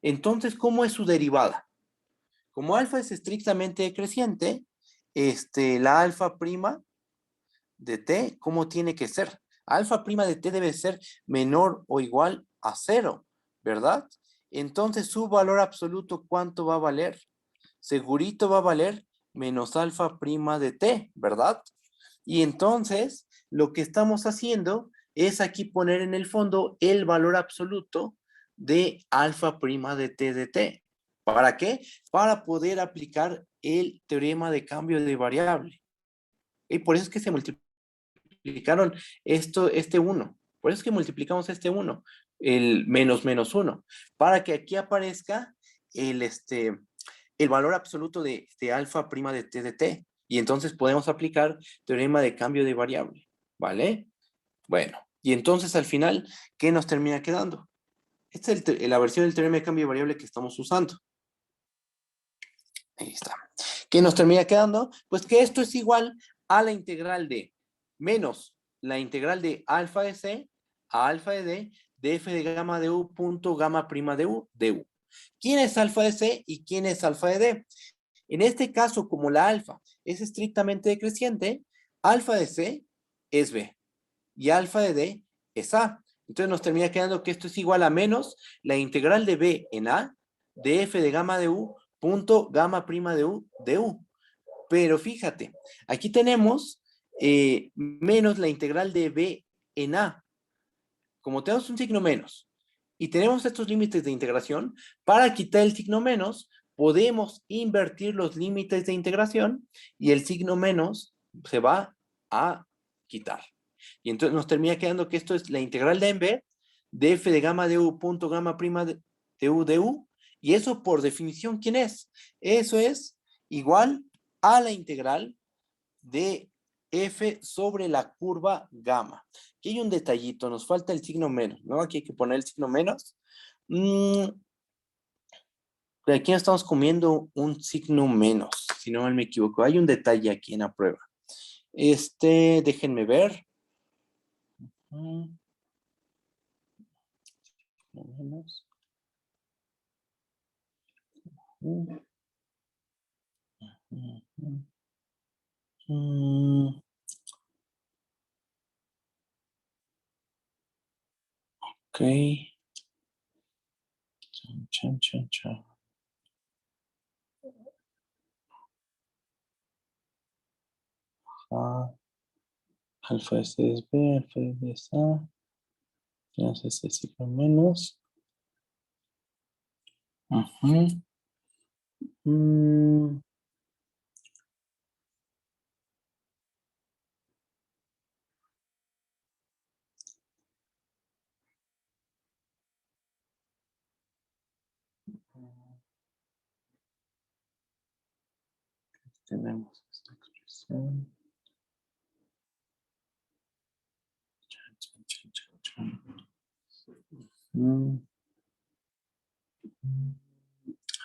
Entonces, ¿cómo es su derivada? Como alfa es estrictamente decreciente, la alfa prima de t, ¿cómo tiene que ser? Alfa prima de t debe ser menor o igual a 0, ¿verdad? Entonces su valor absoluto, ¿cuánto va a valer? Segurito va a valer menos alfa prima de t, ¿verdad? Y entonces lo que estamos haciendo es aquí poner en el fondo el valor absoluto de alfa prima de t de t. ¿Para qué? Para poder aplicar el teorema de cambio de variable. Y por eso es que se multiplicaron este 1. Por eso es que multiplicamos este 1, el menos menos 1, para que aquí aparezca el valor absoluto de alfa prima de t de t. Y entonces podemos aplicar teorema de cambio de variable, ¿vale? Bueno, y entonces al final, ¿qué nos termina quedando? Esta es la versión del teorema de cambio de variable que estamos usando. Ahí está. ¿Qué nos termina quedando? Pues que esto es igual a la integral de menos la integral de alfa de c a alfa de f de gamma de u punto gamma prima de u de u. ¿Quién es alfa de c y quién es alfa de d? En este caso, como la alfa es estrictamente decreciente, alfa de c es b y alfa de d es a. Entonces nos termina quedando que esto es igual a menos la integral de b en a de f de gamma de u punto gamma prima de u de u. Pero fíjate, aquí tenemos menos la integral de b en a. Como tenemos un signo menos y tenemos estos límites de integración, para quitar el signo menos, podemos invertir los límites de integración y el signo menos se va a quitar. Y entonces nos termina quedando que esto es la integral de en b de f de gamma de u punto gamma prima de u de u. Y eso por definición, ¿quién es? Eso es igual a la integral de f sobre la curva gamma. Aquí hay un detallito, nos falta el signo menos, ¿no? Aquí hay que poner el signo menos. Aquí estamos comiendo un signo menos, si no mal me equivoco. Hay un detalle aquí en la prueba. Déjenme ver. Menos. Ok. Chan, chan, chan. Alfa S es B, alfa es A. Tenemos este signo menos. Tenemos esta expresión.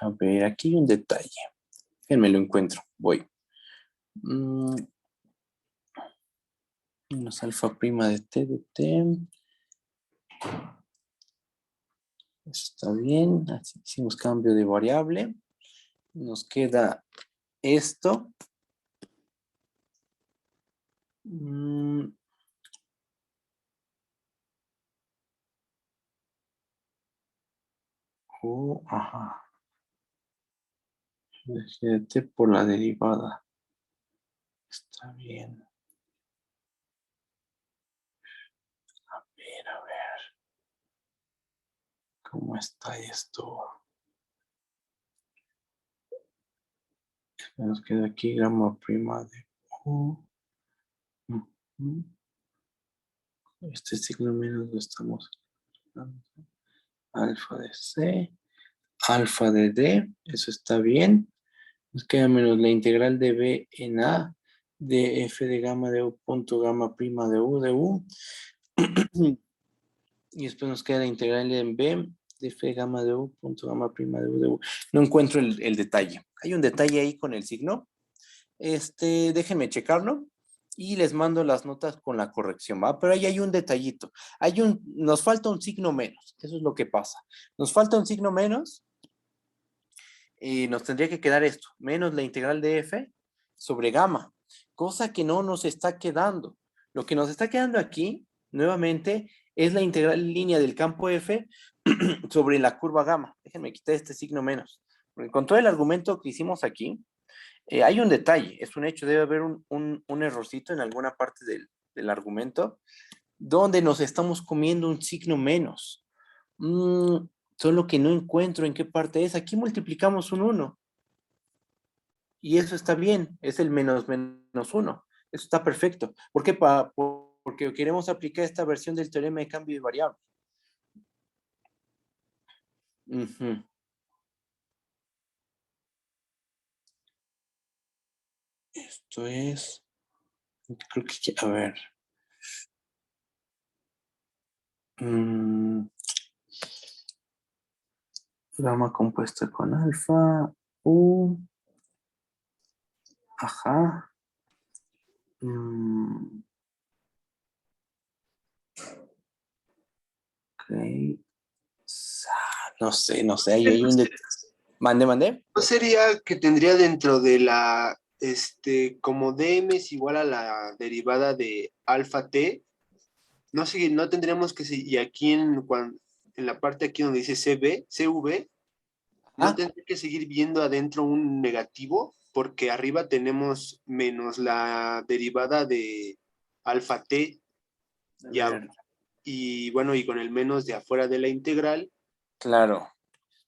A ver, aquí hay un detalle. Déjenme lo encuentro. Voy. Menos alfa prima de t de t. Eso está bien. Así hicimos cambio de variable. Nos queda esto. Ajá. De t por la derivada. Está bien. A ver. ¿Cómo está esto? Nos queda aquí gamma prima de u. Este signo menos lo estamos usando. Alfa de c, alfa de d, eso está bien. Nos queda menos la integral de b en a de f de gamma de u punto gamma prima de u. Y después nos queda la integral en b de f de gamma de u punto gamma prima de u. No encuentro el detalle. Hay un detalle ahí con el signo. Déjenme checarlo y les mando las notas con la corrección, ¿va? Pero ahí hay un detallito. Nos falta un signo menos. Eso es lo que pasa. Nos falta un signo menos y nos tendría que quedar esto, menos la integral de f sobre gamma, cosa que no nos está quedando. Lo que nos está quedando aquí, nuevamente, es la integral línea del campo F sobre la curva gamma. Déjenme quitar este signo menos. Porque con todo el argumento que hicimos aquí, hay un detalle, es un hecho, debe haber un errorcito en alguna parte del argumento donde nos estamos comiendo un signo menos. Solo que no encuentro en qué parte es. Aquí multiplicamos un 1 y eso está bien, es el menos menos 1. Eso está perfecto. ¿Por qué? Porque queremos aplicar esta versión del teorema de cambio de variable. Ujú. Esto es, creo que, a ver. Mm, Gamma compuesta con alfa, U, ajá. Mm, ok. No sé, ahí hay un detalle. Mande. ¿No sería que tendría dentro de la, como dm es igual a la derivada de alfa t? No sé, no tendríamos que seguir, y aquí en la parte aquí donde dice CV, no Ah, tendría que seguir viendo adentro un negativo, porque arriba tenemos menos la derivada de alfa t, a y, ver, y bueno, y con el menos de afuera de la integral, claro,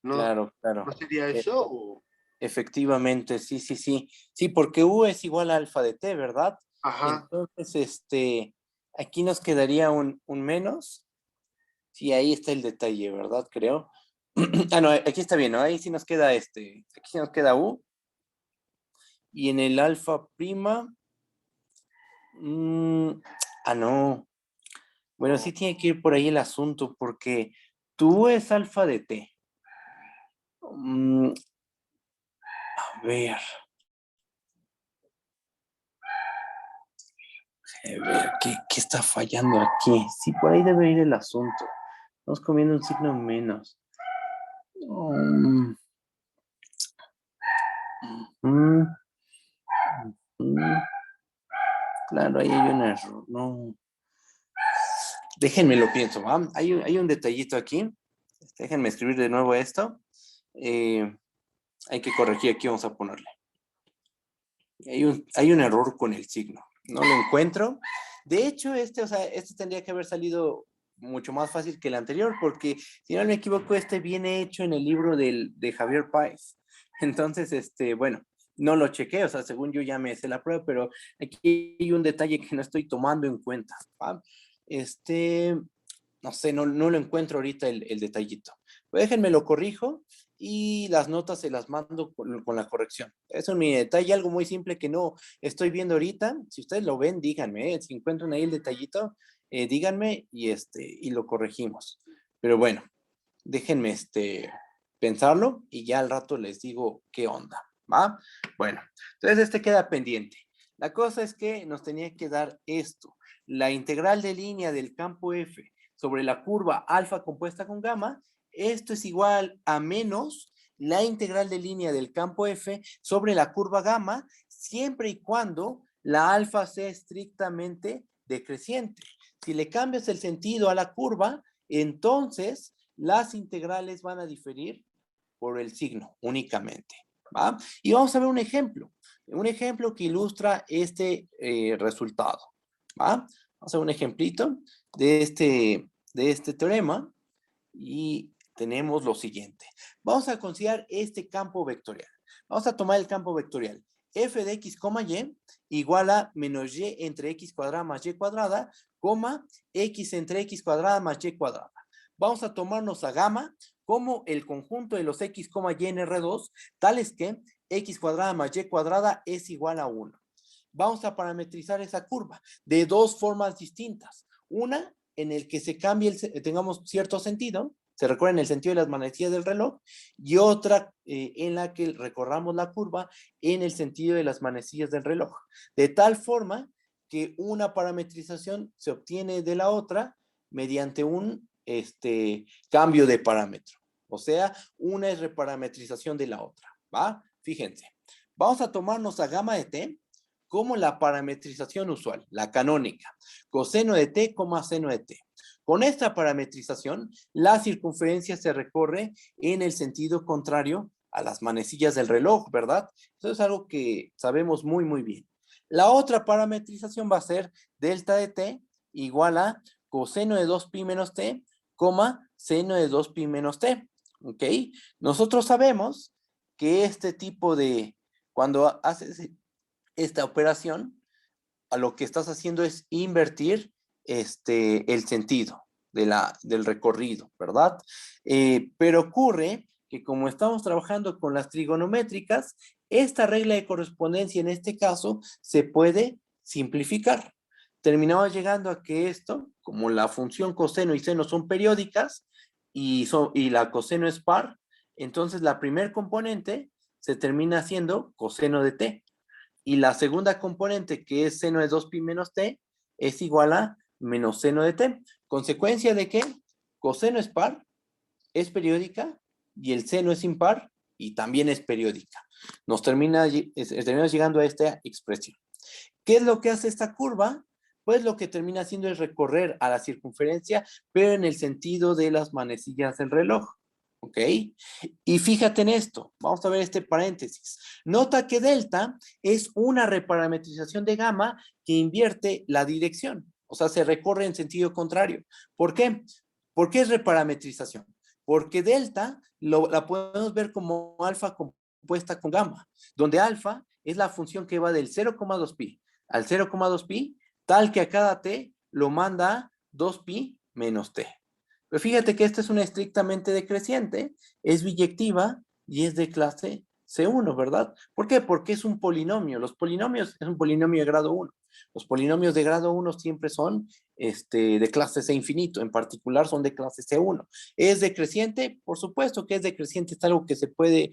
¿no, claro, no claro. sería E- eso? O... Efectivamente, sí, sí, sí. Sí, porque U es igual a alfa de T, ¿verdad? Ajá, Entonces, aquí nos quedaría un menos. Sí, ahí está el detalle, ¿verdad? Creo. Ah, no, aquí está bien, ¿no? Ahí sí nos queda aquí sí nos queda U. Y en el alfa prima, mm, no. Bueno, o sí tiene que ir por ahí el asunto, porque tu U es alfa de T. A ver, ¿qué está fallando aquí? Sí, por ahí debe ir el asunto. Estamos comiendo un signo menos. Mm, mm, mm, claro, ahí hay un error. No. Déjenme lo pienso, ¿va? Hay un detallito aquí. Déjenme escribir de nuevo esto. Eh, hay que corregir aquí, vamos a ponerle. Hay un error con el signo. No lo encuentro. De hecho, o sea, este tendría que haber salido mucho más fácil que el anterior, porque si no me equivoco, este viene hecho en el libro de Javier Páez. Entonces, bueno, no lo chequé, o sea, según yo ya me sé la prueba, pero aquí hay un detalle que no estoy tomando en cuenta, ¿va? No sé, no lo encuentro ahorita el detallito. Pues déjenme lo corrijo y las notas se las mando con la corrección. Eso es mi detalle, algo muy simple que no estoy viendo ahorita. Si ustedes lo ven, díganme, si encuentran ahí el detallito, díganme y lo corregimos. Pero bueno, déjenme pensarlo y ya al rato les digo qué onda, ¿va? Bueno, entonces queda pendiente. La cosa es que nos tenía que dar esto, la integral de línea del campo F sobre la curva alfa compuesta con gamma, esto es igual a menos la integral de línea del campo F sobre la curva gamma, siempre y cuando la alfa sea estrictamente decreciente. Si le cambias el sentido a la curva, entonces las integrales van a diferir por el signo únicamente, ¿va? Y vamos a ver un ejemplo que ilustra resultado, ¿va? Vamos a ver un ejemplito de este teorema y tenemos lo siguiente. Vamos a considerar este campo vectorial. Vamos a tomar el campo vectorial f de x, y igual a menos y entre x cuadrada más y cuadrada, x entre x cuadrada más y cuadrada. Vamos a tomarnos a gamma como el conjunto de los x, y en R2, tales que x cuadrada más y cuadrada es igual a 1. Vamos a parametrizar esa curva de dos formas distintas. Una en el que se cambie, tengamos cierto sentido, se recorre el sentido de las manecillas del reloj, y otra en la que recorramos la curva en el sentido de las manecillas del reloj. De tal forma que una parametrización se obtiene de la otra mediante un cambio de parámetro. O sea, una es reparametrización de la otra, ¿va? Fíjense. Vamos a tomarnos a gamma de t como la parametrización usual, la canónica. Coseno de t, seno de t. Con esta parametrización, la circunferencia se recorre en el sentido contrario a las manecillas del reloj, ¿verdad? Eso es algo que sabemos muy, muy bien. La otra parametrización va a ser delta de t igual a coseno de 2pi menos t, coma, seno de 2pi menos t, ¿ok? Nosotros sabemos que este tipo de, cuando haces esta operación, a lo que estás haciendo es invertir el sentido del recorrido, ¿verdad? Pero ocurre que como estamos trabajando con las trigonométricas, esta regla de correspondencia en este caso se puede simplificar. Terminamos llegando a que esto, como la función coseno y seno son periódicas y la coseno es par, entonces la primer componente se termina siendo coseno de t. Y la segunda componente, que es seno de 2pi menos t, es igual a menos seno de t. Consecuencia de que coseno es par, es periódica, y el seno es impar, y también es periódica. Terminamos llegando a esta expresión. ¿Qué es lo que hace esta curva? Pues lo que termina haciendo es recorrer a la circunferencia, pero en el sentido de las manecillas del reloj. ¿Ok? Y fíjate en esto, vamos a ver este paréntesis. Nota que delta es una reparametrización de gamma que invierte la dirección, o sea, se recorre en sentido contrario. ¿Por qué? ¿Por qué es reparametrización? Porque delta la podemos ver como alfa compuesta con gamma, donde alfa es la función que va del 0,2pi al 0,2pi, tal que a cada t lo manda 2pi menos t. Pero fíjate que esta es una estrictamente decreciente, es biyectiva y es de clase C1, ¿verdad? ¿Por qué? Porque es un polinomio. Los polinomios es un polinomio de grado 1. Los polinomios de grado 1 siempre son de clase C infinito, en particular son de clase C1. ¿Es decreciente? Por supuesto que es decreciente, es algo que se puede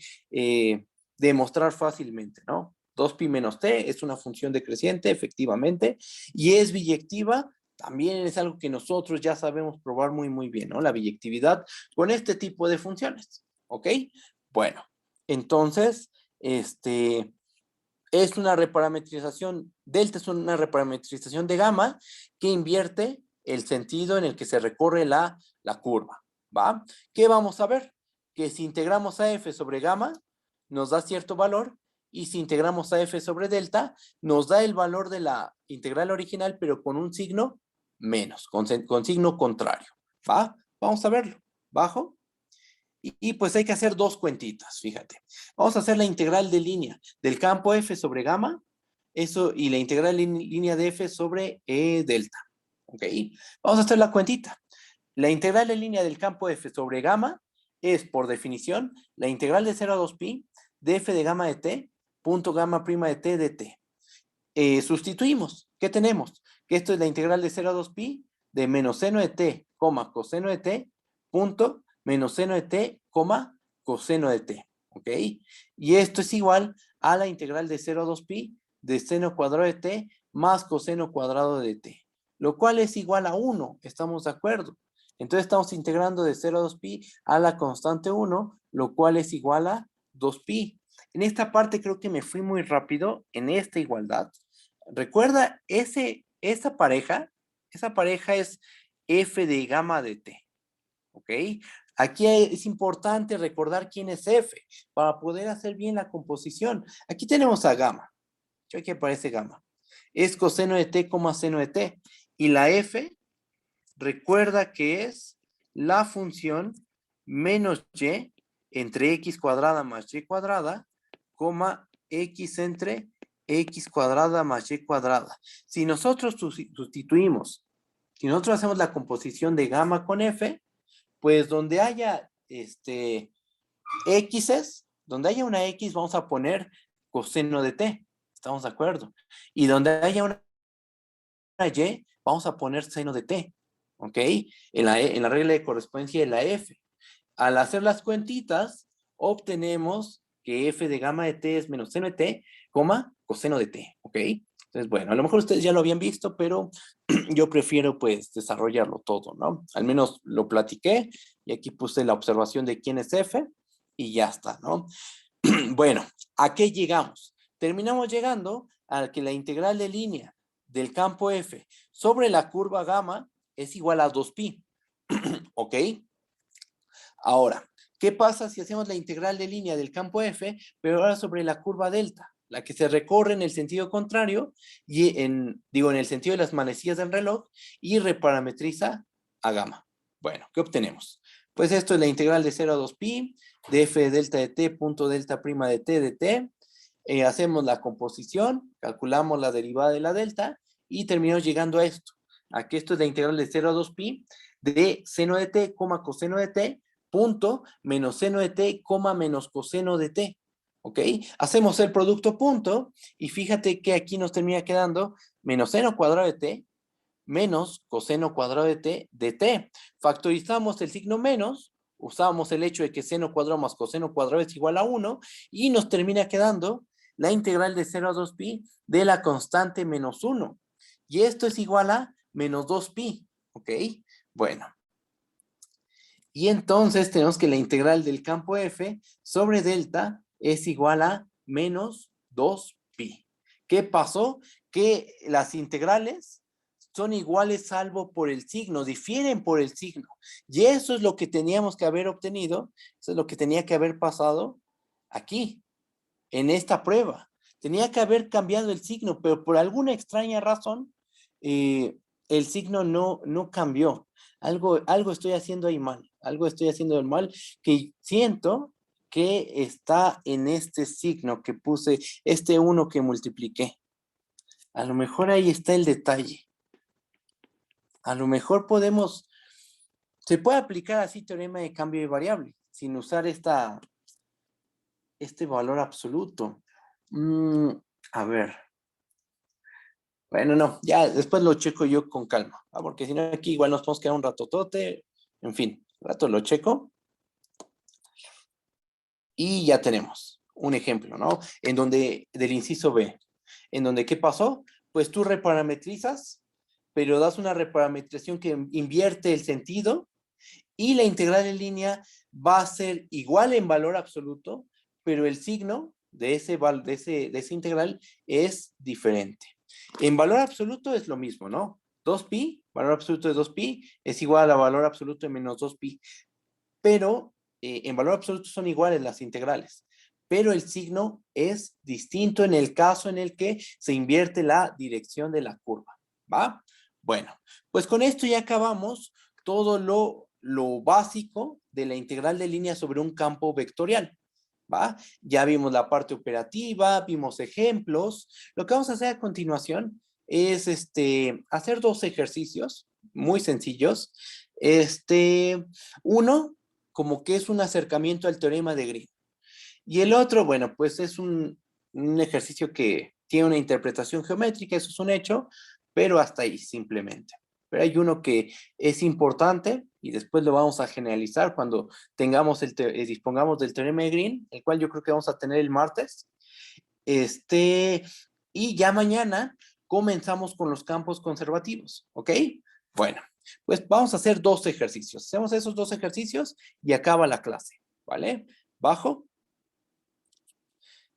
demostrar fácilmente, ¿no? 2pi menos t es una función decreciente, efectivamente, y es biyectiva. También es algo que nosotros ya sabemos probar muy, muy bien, ¿no? La biyectividad con este tipo de funciones, ¿ok? Bueno, entonces, es una reparametrización, delta es una reparametrización de gamma que invierte el sentido en el que se recorre la curva, ¿va? ¿Qué vamos a ver? Que si integramos a f sobre gamma, nos da cierto valor, y si integramos a f sobre delta, nos da el valor de la integral original, pero con un signo menos, con signo contrario, ¿va? Vamos a verlo. Bajo. Y pues hay que hacer dos cuentitas, fíjate. Vamos a hacer la integral de línea del campo f sobre gamma, eso, y la integral línea de f sobre delta. ¿Ok? Vamos a hacer la cuentita. La integral de línea del campo f sobre gamma es, por definición, la integral de 0 a 2pi de f de gamma de t, punto gamma prima de t de t. Sustituimos. ¿Qué tenemos? Que esto es la integral de 0 a 2pi de menos seno de t, coseno de t, punto menos seno de t, coseno de t. ¿Ok? Y esto es igual a la integral de 0 a 2pi de seno cuadrado de t más coseno cuadrado de t, lo cual es igual a 1. ¿Estamos de acuerdo? Entonces estamos integrando de 0 a 2pi a la constante 1, lo cual es igual a 2pi. En esta parte creo que me fui muy rápido en esta igualdad. Recuerda, esa pareja es f de gamma de t, ¿ok? Aquí es importante recordar quién es f para poder hacer bien la composición. Aquí tenemos a gamma. Aquí aparece gamma. Es coseno de t, seno de t. Y la f, recuerda que es la función menos y entre x cuadrada más y cuadrada, x entre x cuadrada más y cuadrada. Si nosotros sustituimos, si nosotros hacemos la composición de gamma con f, pues donde haya x's, donde haya una x vamos a poner coseno de t, ¿estamos de acuerdo? Y donde haya una y vamos a poner seno de t, ¿ok? En la regla de correspondencia de la f. Al hacer las cuentitas, obtenemos que f de gamma de t es menos seno de t, coseno de t, ¿ok? Entonces, bueno, a lo mejor ustedes ya lo habían visto, pero yo prefiero pues desarrollarlo todo, ¿no? Al menos lo platiqué y aquí puse la observación de quién es f y ya está, ¿no? Bueno, ¿a qué llegamos? Terminamos llegando a que la integral de línea del campo f sobre la curva gamma es igual a 2pi. ¿Ok? Ahora, ¿qué pasa si hacemos la integral de línea del campo F, pero ahora sobre la curva delta, la que se recorre en el sentido contrario, y digo, en el sentido de las manecillas del reloj, y reparametriza a gamma? Bueno, ¿qué obtenemos? Pues esto es la integral de 0 a 2pi, de f de delta de t, punto delta prima de t. Hacemos la composición, calculamos la derivada de la delta, y terminamos llegando a esto. Aquí esto es la integral de 0 a 2pi, de seno de t, coseno de t, punto menos seno de t, menos coseno de t. ¿Ok? Hacemos el producto punto y fíjate que aquí nos termina quedando menos seno cuadrado de t menos coseno cuadrado de t. Factorizamos el signo menos, usamos el hecho de que seno cuadrado más coseno cuadrado es igual a 1 y nos termina quedando la integral de 0 a 2pi de la constante menos 1. Y esto es igual a menos 2pi. ¿Ok? Bueno. Y entonces tenemos que la integral del campo F sobre delta es igual a menos 2pi. ¿Qué pasó? Que las integrales son iguales salvo por el signo, difieren por el signo. Y eso es lo que teníamos que haber obtenido, eso es lo que tenía que haber pasado aquí, en esta prueba. Tenía que haber cambiado el signo, pero por alguna extraña razón, el signo no cambió. Algo estoy haciendo ahí mal, algo estoy haciendo mal, que siento que está en este signo que puse, este 1 que multipliqué. A lo mejor ahí está el detalle. A lo mejor se puede aplicar así teorema de cambio de variable, sin usar este valor absoluto. A ver. Bueno, no, ya después lo checo yo con calma, porque si no aquí igual nos podemos quedar un ratotote. En fin, rato lo checo. Y ya tenemos un ejemplo, ¿no? En donde, del inciso B, en donde, ¿qué pasó? Pues tú reparametrizas, pero das una reparametrización que invierte el sentido y la integral en línea va a ser igual en valor absoluto, pero el signo de esa integral es diferente. En valor absoluto es lo mismo, ¿no? 2pi, valor absoluto de 2pi, es igual a valor absoluto de menos 2pi, pero en valor absoluto son iguales las integrales, pero el signo es distinto en el caso en el que se invierte la dirección de la curva, ¿va? Bueno, pues con esto ya acabamos todo lo básico de la integral de línea sobre un campo vectorial, ¿va? Ya vimos la parte operativa, vimos ejemplos. Lo que vamos a hacer a continuación es hacer dos ejercicios muy sencillos. Uno, como que es un acercamiento al teorema de Green. Y el otro, bueno, pues es un ejercicio que tiene una interpretación geométrica, eso es un hecho, pero hasta ahí simplemente. Pero hay uno que es importante y después lo vamos a generalizar cuando dispongamos del teorema de Green, el cual yo creo que vamos a tener el martes. Y ya mañana comenzamos con los campos conservativos, ¿ok? Bueno, pues vamos a hacer dos ejercicios. Hacemos esos dos ejercicios y acaba la clase, ¿vale? Bajo.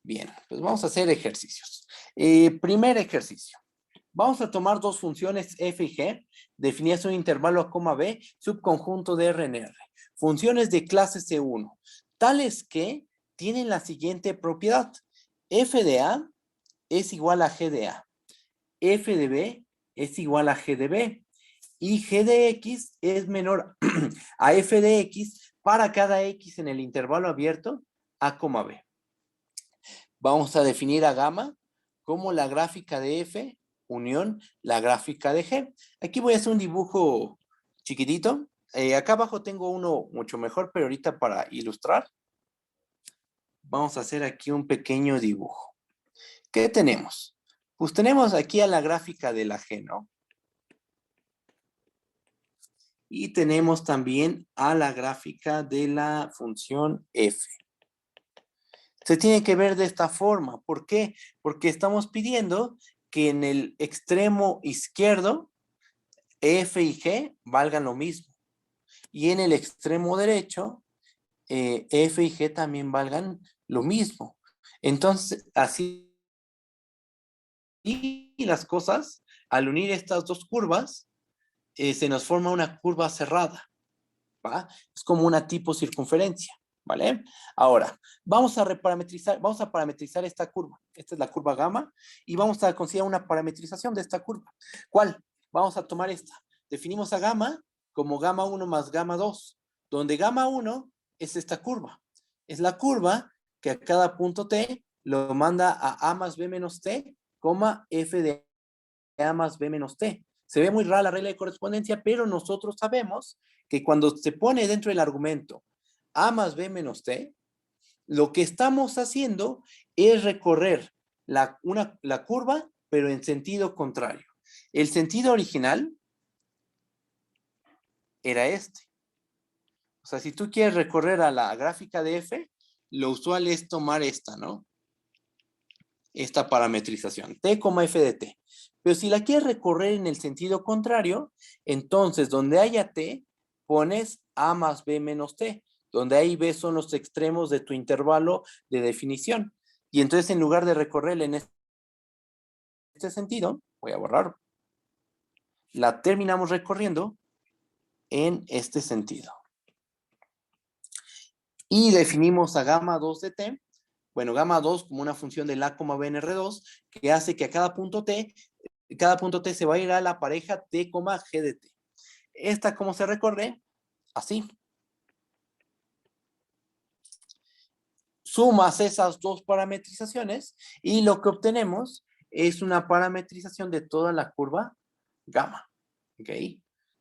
Bien, pues vamos a hacer ejercicios. Primer ejercicio. Vamos a tomar dos funciones f y g, definidas en un intervalo a coma b, subconjunto de R en R. Funciones de clase C1, tales que tienen la siguiente propiedad. F de A es igual a G de A. F de B es igual a G de B. Y G de X es menor a F de X para cada X en el intervalo abierto A, B. Vamos a definir a gamma como la gráfica de F unión la gráfica de G. Aquí voy a hacer un dibujo chiquitito. Acá abajo tengo uno mucho mejor, pero ahorita para ilustrar, vamos a hacer aquí un pequeño dibujo. ¿Qué tenemos? Pues tenemos aquí a la gráfica de la G, ¿no? Y tenemos también a la gráfica de la función F. Se tiene que ver de esta forma. ¿Por qué? Porque estamos pidiendo que en el extremo izquierdo F y G valgan lo mismo. Y en el extremo derecho F y G también valgan lo mismo. Entonces, así las cosas, al unir estas dos curvas, se nos forma una curva cerrada. ¿va? Es como una tipo circunferencia, ¿vale? Ahora, vamos a parametrizar esta curva. Esta es la curva gamma y vamos a considerar una parametrización de esta curva. ¿Cuál? Vamos a tomar esta. Definimos a gamma como gamma 1 más gamma 2, donde gamma 1 es esta curva. Es la curva que a cada punto t lo manda a más b menos t, f de a más b menos t. Se ve muy rara la regla de correspondencia, pero nosotros sabemos que cuando se pone dentro del argumento a más b menos t, lo que estamos haciendo es recorrer la curva, pero en sentido contrario. El sentido original era este. O sea, si tú quieres recorrer a la gráfica de f, lo usual es tomar esta, ¿no? Esta parametrización, t, f de t. Pero si la quieres recorrer en el sentido contrario, entonces donde haya t, pones a más b menos t, donde ahí b son los extremos de tu intervalo de definición. Y entonces en lugar de recorrer en este sentido, voy a borrar, la terminamos recorriendo en este sentido. Y definimos a gamma 2 de t, bueno, gamma 2 como una función de la, b en R2, que hace que a cada punto t se va a ir a la pareja t, g de t. ¿Esta cómo se recorre? Así. Sumas esas dos parametrizaciones y lo que obtenemos es una parametrización de toda la curva gamma. ¿Ok?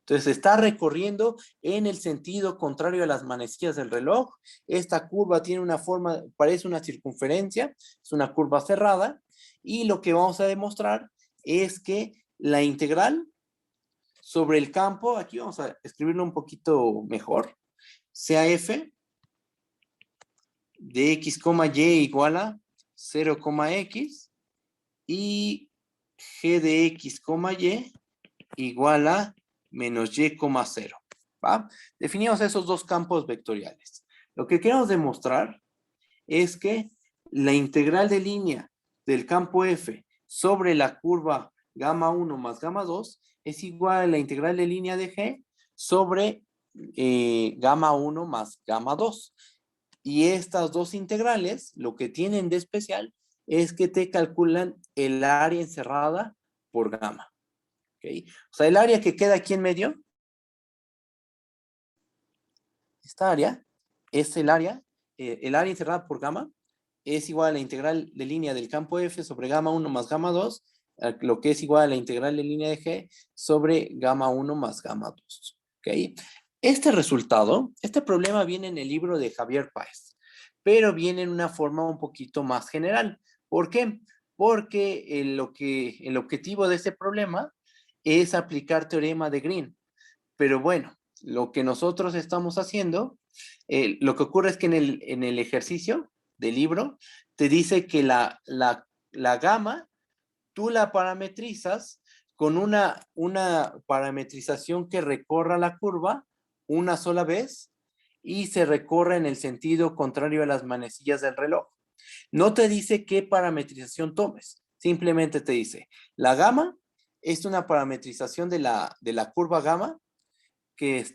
Entonces está recorriendo en el sentido contrario a las manecillas del reloj. Esta curva tiene una forma, parece una circunferencia, es una curva cerrada. Y lo que vamos a demostrar es que la integral sobre el campo, aquí vamos a escribirlo un poquito mejor, sea f de x, y igual a 0, x y g de x, y igual a menos y, 0. ¿Va? Definimos esos dos campos vectoriales. Lo que queremos demostrar es que la integral de línea del campo f sobre la curva gamma 1 más gamma 2 es igual a la integral de línea de g sobre gamma 1 más gamma 2. Y estas dos integrales, lo que tienen de especial es que te calculan el área encerrada por gamma. ¿Okay? O sea, el área que queda aquí en medio, esta área, es el área encerrada por gamma, es igual a la integral de línea del campo f sobre gamma 1 más gamma 2, lo que es igual a la integral de línea de g sobre gamma 1 más gamma 2. ¿Okay? Este resultado, este problema viene en el libro de Javier Páez, pero viene en una forma un poquito más general. ¿Por qué? Porque el objetivo de este problema es aplicar teorema de Green. Pero bueno, lo que nosotros estamos haciendo, lo que ocurre es que en el ejercicio del libro te dice que la gamma tú la parametrizas con una parametrización que recorra la curva una sola vez y se recorre en el sentido contrario a las manecillas del reloj. No te dice qué parametrización tomes, simplemente te dice, la gamma es una parametrización de la curva gamma que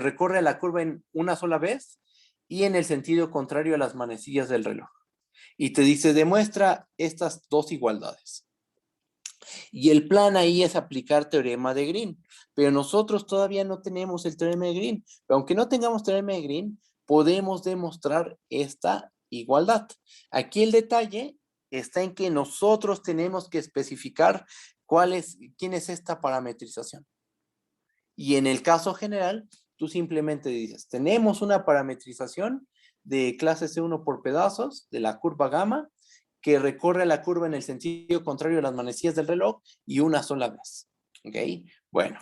recorre la curva en una sola vez y en el sentido contrario a las manecillas del reloj. Y te dice, demuestra estas dos igualdades. Y el plan ahí es aplicar teorema de Green. Pero nosotros todavía no tenemos el teorema de Green. Pero aunque no tengamos teorema de Green, podemos demostrar esta igualdad. Aquí el detalle está en que nosotros tenemos que especificar quién es esta parametrización. Y en el caso general, tú simplemente dices, tenemos una parametrización de clase C1 por pedazos de la curva gamma que recorre la curva en el sentido contrario a las manecillas del reloj y una sola vez. ¿Ok? Bueno,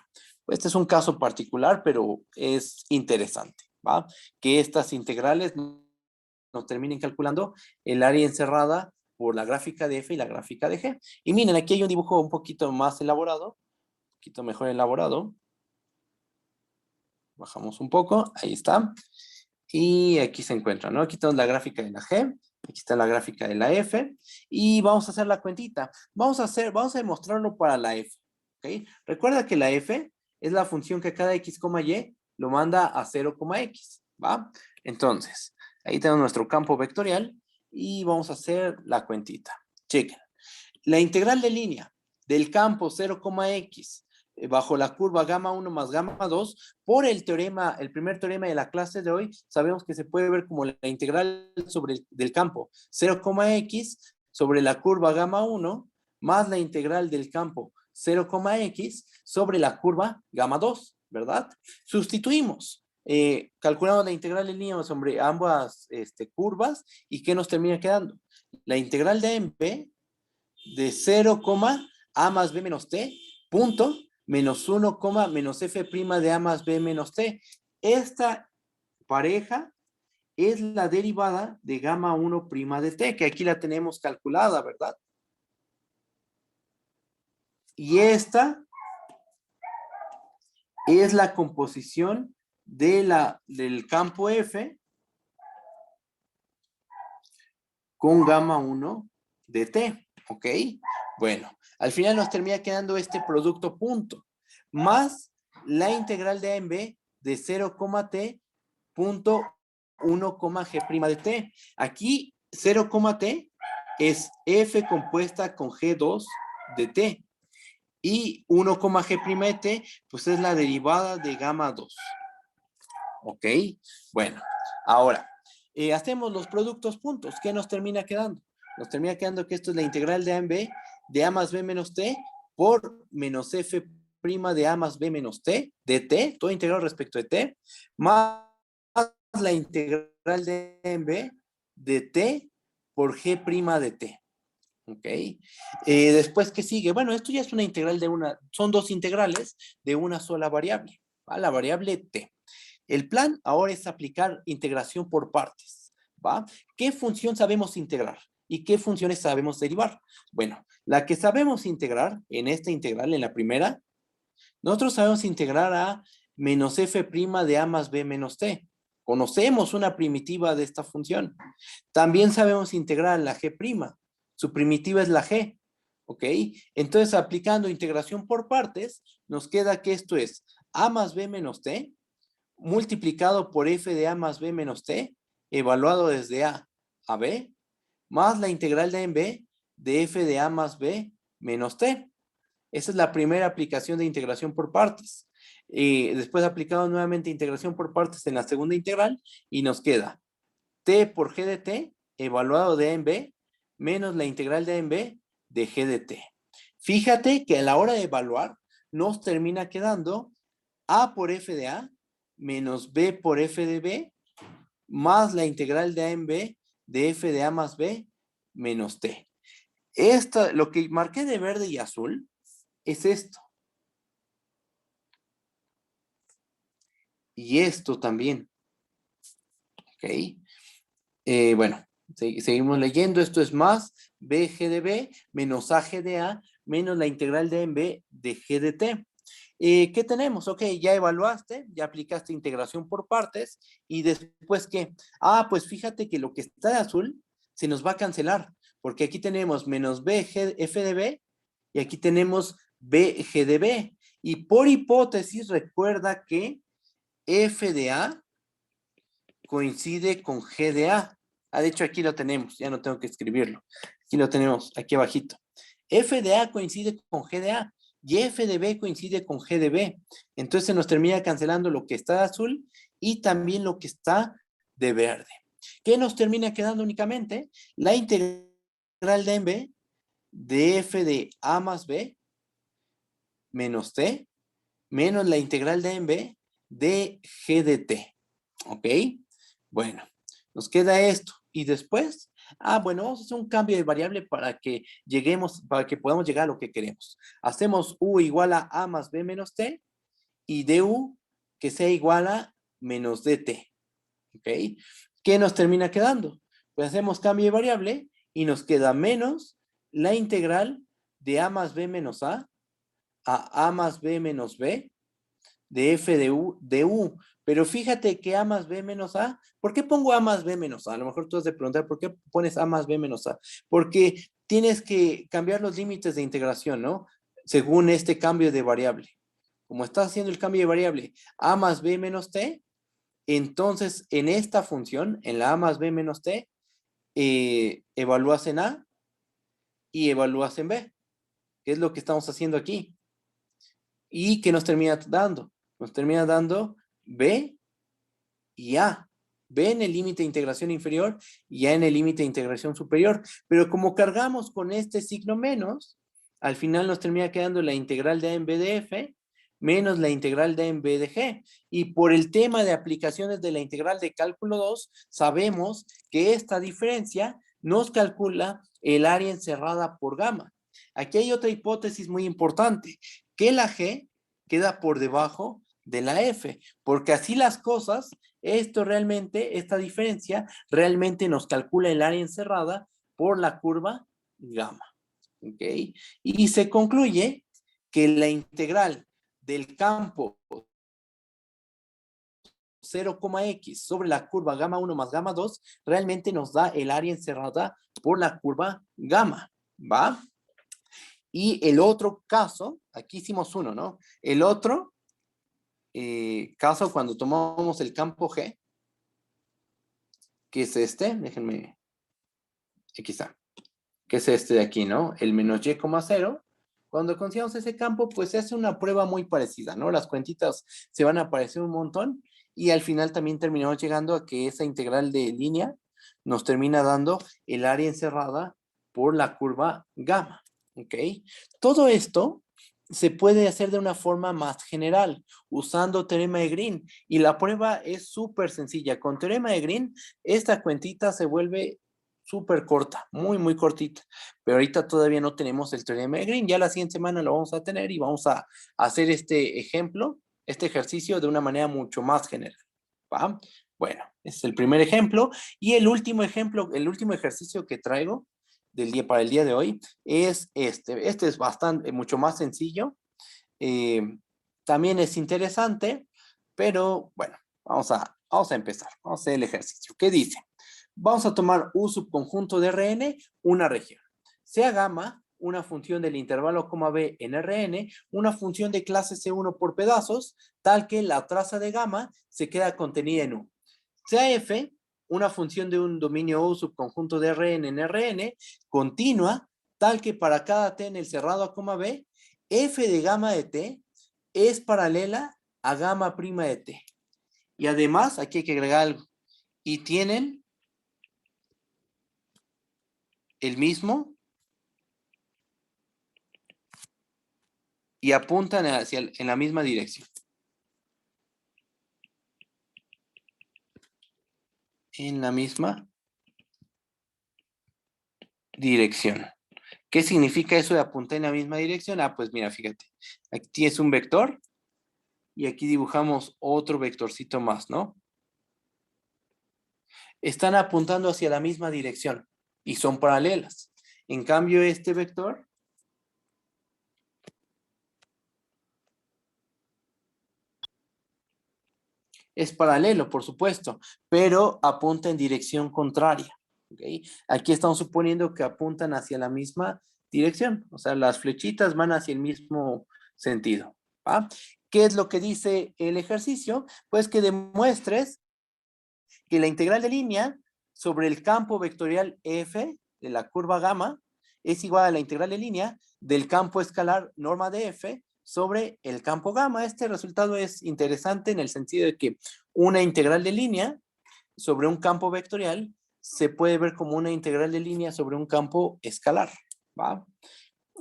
este es un caso particular, pero es interesante, ¿va? Que estas integrales nos terminen calculando el área encerrada por la gráfica de f y la gráfica de g. Y miren, aquí hay un dibujo un poquito más elaborado, un poquito mejor elaborado. Bajamos un poco, ahí está. Y aquí se encuentra, ¿no? Aquí tenemos la gráfica de la G, aquí está la gráfica de la F, y vamos a hacer la cuentita. Vamos a demostrarlo para la F, ¿ok? Recuerda que la F es la función que a cada x, y lo manda a 0,x, ¿va? Entonces, ahí tenemos nuestro campo vectorial y vamos a hacer la cuentita. Chequen. La integral de línea del campo 0,x bajo la curva gamma 1 más gamma 2, por el teorema, el primer teorema de la clase de hoy, sabemos que se puede ver como la integral del campo 0,x sobre la curva gamma 1 más la integral del campo 0,x sobre la curva gamma 2, ¿verdad? Sustituimos. Calculamos la integral de línea sobre ambas curvas y ¿qué nos termina quedando? La integral de MP de 0, a más b menos t, punto, menos 1, menos f' de a más b menos t. Esta pareja es la derivada de gamma 1' de t, que aquí la tenemos calculada, ¿verdad? Y esta es la composición del campo F con gamma 1 de t, ¿ok? Bueno, al final nos termina quedando este producto punto, más la integral de A en B de 0, t punto 1, g' de t. Aquí 0, t es f compuesta con g2 de t. Y 1, g' de t, pues es la derivada de gamma 2. ¿Ok? Bueno, ahora, hacemos los productos puntos. ¿Qué nos termina quedando? Nos termina quedando que esto es la integral de A en B de A más B menos T por menos F' de A más B menos T, de T, todo integral respecto de T, más la integral de A en B de T por G' de T. ¿Ok? Después, ¿qué sigue? Bueno, esto ya es una integral son dos integrales de una sola variable, ¿va? La variable T. El plan ahora es aplicar integración por partes, ¿va? ¿Qué función sabemos integrar? ¿Y qué funciones sabemos derivar? Bueno, la que sabemos integrar en esta integral, en la primera, nosotros sabemos integrar a menos f' de a más b menos t. Conocemos una primitiva de esta función. También sabemos integrar la g'. Su primitiva es la g. ¿Ok? Entonces, aplicando integración por partes, nos queda que esto es a más b menos t multiplicado por f de a más b menos t, evaluado desde a a b, más la integral de a en b de f de a más b menos t. Esa es la primera aplicación de integración por partes. Después aplicado nuevamente integración por partes en la segunda integral y nos queda t por g de t, evaluado de a en b, menos la integral de a en b de g de t. Fíjate que a la hora de evaluar nos termina quedando a por f de a menos b por f de b más la integral de a en b de f de a más b menos t. Lo que marqué de verde y azul es esto. Y esto también. ¿Ok? Bueno, seguimos leyendo. Esto es más bg de b menos ag de a menos la integral de a en b de g de t. ¿Qué tenemos? Ok, ya evaluaste, ya aplicaste integración por partes y después ¿qué? Ah, pues fíjate que lo que está de azul se nos va a cancelar porque aquí tenemos menos bg f de b y aquí tenemos bg de b. Y por hipótesis recuerda que f de a coincide con g de a. Ah, de hecho aquí lo tenemos, ya no tengo que escribirlo. Aquí lo tenemos, aquí abajito. F de a coincide con g de a y f de b coincide con g de b. Entonces se nos termina cancelando lo que está de azul y también lo que está de verde. ¿Qué nos termina quedando únicamente? La integral de en b de f de a más b menos t menos la integral de en b de g de t. ¿Ok? Bueno, nos queda esto. Y después, bueno, vamos a hacer un cambio de variable para que podamos llegar a lo que queremos. Hacemos u igual a más b menos t y du que sea igual a menos dt. ¿Ok? ¿Qué nos termina quedando? Pues hacemos cambio de variable y nos queda menos la integral de a más b menos a más b menos b de f de u. Pero fíjate que a más b menos a, ¿por qué pongo a más b menos a? A lo mejor tú has de preguntar, ¿por qué pones a más b menos a? Porque tienes que cambiar los límites de integración, ¿no? Según este cambio de variable. como estás haciendo el cambio de variable a más b menos t, entonces en esta función, en la a más b menos t, evalúas en a y evalúas en b, que es lo que estamos haciendo aquí. ¿Y qué nos termina dando? Nos termina dando b y a. B en el límite de integración inferior y A en el límite de integración superior. Pero como cargamos con este signo menos, al final nos termina quedando la integral de A en B de F menos la integral de A en B de G. Y por el tema de aplicaciones de la integral de cálculo 2, sabemos que esta diferencia nos calcula el área encerrada por gamma. Aquí hay otra hipótesis muy importante, que la G queda por debajo de la F, porque así las cosas, esta diferencia realmente nos calcula el área encerrada por la curva gamma. ¿Ok? Y se concluye que la integral del campo 0,x sobre la curva gamma 1 más gamma 2 realmente nos da el área encerrada por la curva gamma. ¿Va? Y el otro caso, aquí hicimos uno, ¿no? El otro caso cuando tomamos el campo G, que es este, déjenme, aquí está, que es este de aquí, ¿no? El menos y, 0. Cuando consideramos ese campo, pues se hace una prueba muy parecida, ¿no? Las cuentitas se van a aparecer un montón y al final también terminamos llegando a que esa integral de línea nos termina dando el área encerrada por la curva gamma, ¿ok? Todo esto se puede hacer de una forma más general, usando teorema de Green. Y la prueba es súper sencilla. Con teorema de Green, esta cuentita se vuelve súper corta, muy, muy cortita. Pero ahorita todavía no tenemos el teorema de Green. Ya la siguiente semana lo vamos a tener y vamos a hacer este ejemplo, este ejercicio de una manera mucho más general. ¿Va? Bueno, ese es el primer ejemplo. Y el último ejemplo, el último ejercicio que traigo para el día de hoy es este. Este es bastante, mucho más sencillo. Eh, también es interesante, pero bueno, vamos a empezar. Vamos a hacer el ejercicio. ¿Qué dice? Vamos a tomar un subconjunto de Rn, una región. Sea gamma, una función del intervalo b en Rn, una función de clase C1 por pedazos, tal que la traza de gamma se queda contenida en U. Sea f, una función de un dominio U subconjunto de Rn en Rn, continua, tal que para cada t en el cerrado a b, f de gamma de t es paralela a gamma prima de t. Y además, aquí hay que agregar algo. Y tienen el mismo y apuntan en la misma dirección. En la misma dirección. ¿Qué significa eso de apuntar en la misma dirección? Ah, pues mira, fíjate. Aquí es un vector y aquí dibujamos otro vectorcito más, ¿no? Están apuntando hacia la misma dirección y son paralelas. En cambio, este vector es paralelo, por supuesto, pero apunta en dirección contraria. ¿Okay? Aquí estamos suponiendo que apuntan hacia la misma dirección, o sea, las flechitas van hacia el mismo sentido. ¿Va? ¿Qué es lo que dice el ejercicio? Pues que demuestres que la integral de línea sobre el campo vectorial F de la curva gamma es igual a la integral de línea del campo escalar norma de F sobre el campo gamma. Este resultado es interesante en el sentido de que una integral de línea sobre un campo vectorial se puede ver como una integral de línea sobre un campo escalar, ¿va?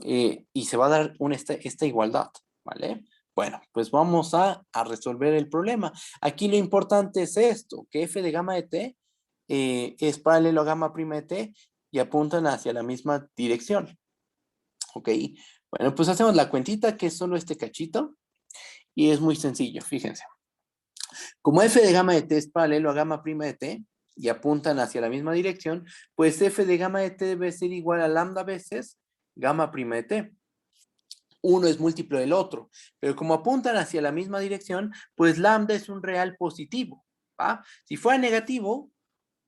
Y se va a dar esta igualdad, ¿vale? Bueno, pues vamos a resolver el problema. Aquí lo importante es esto, que f de gamma de t es paralelo a gamma prima de t y apuntan hacia la misma dirección. ¿Ok? Bueno, pues hacemos la cuentita que es solo este cachito y es muy sencillo, fíjense. Como f de gamma de t es paralelo a gamma prima de t y apuntan hacia la misma dirección, pues f de gamma de t debe ser igual a lambda veces gamma prima de t. Uno es múltiplo del otro, pero como apuntan hacia la misma dirección, pues lambda es un real positivo, ¿va? Si fuera negativo,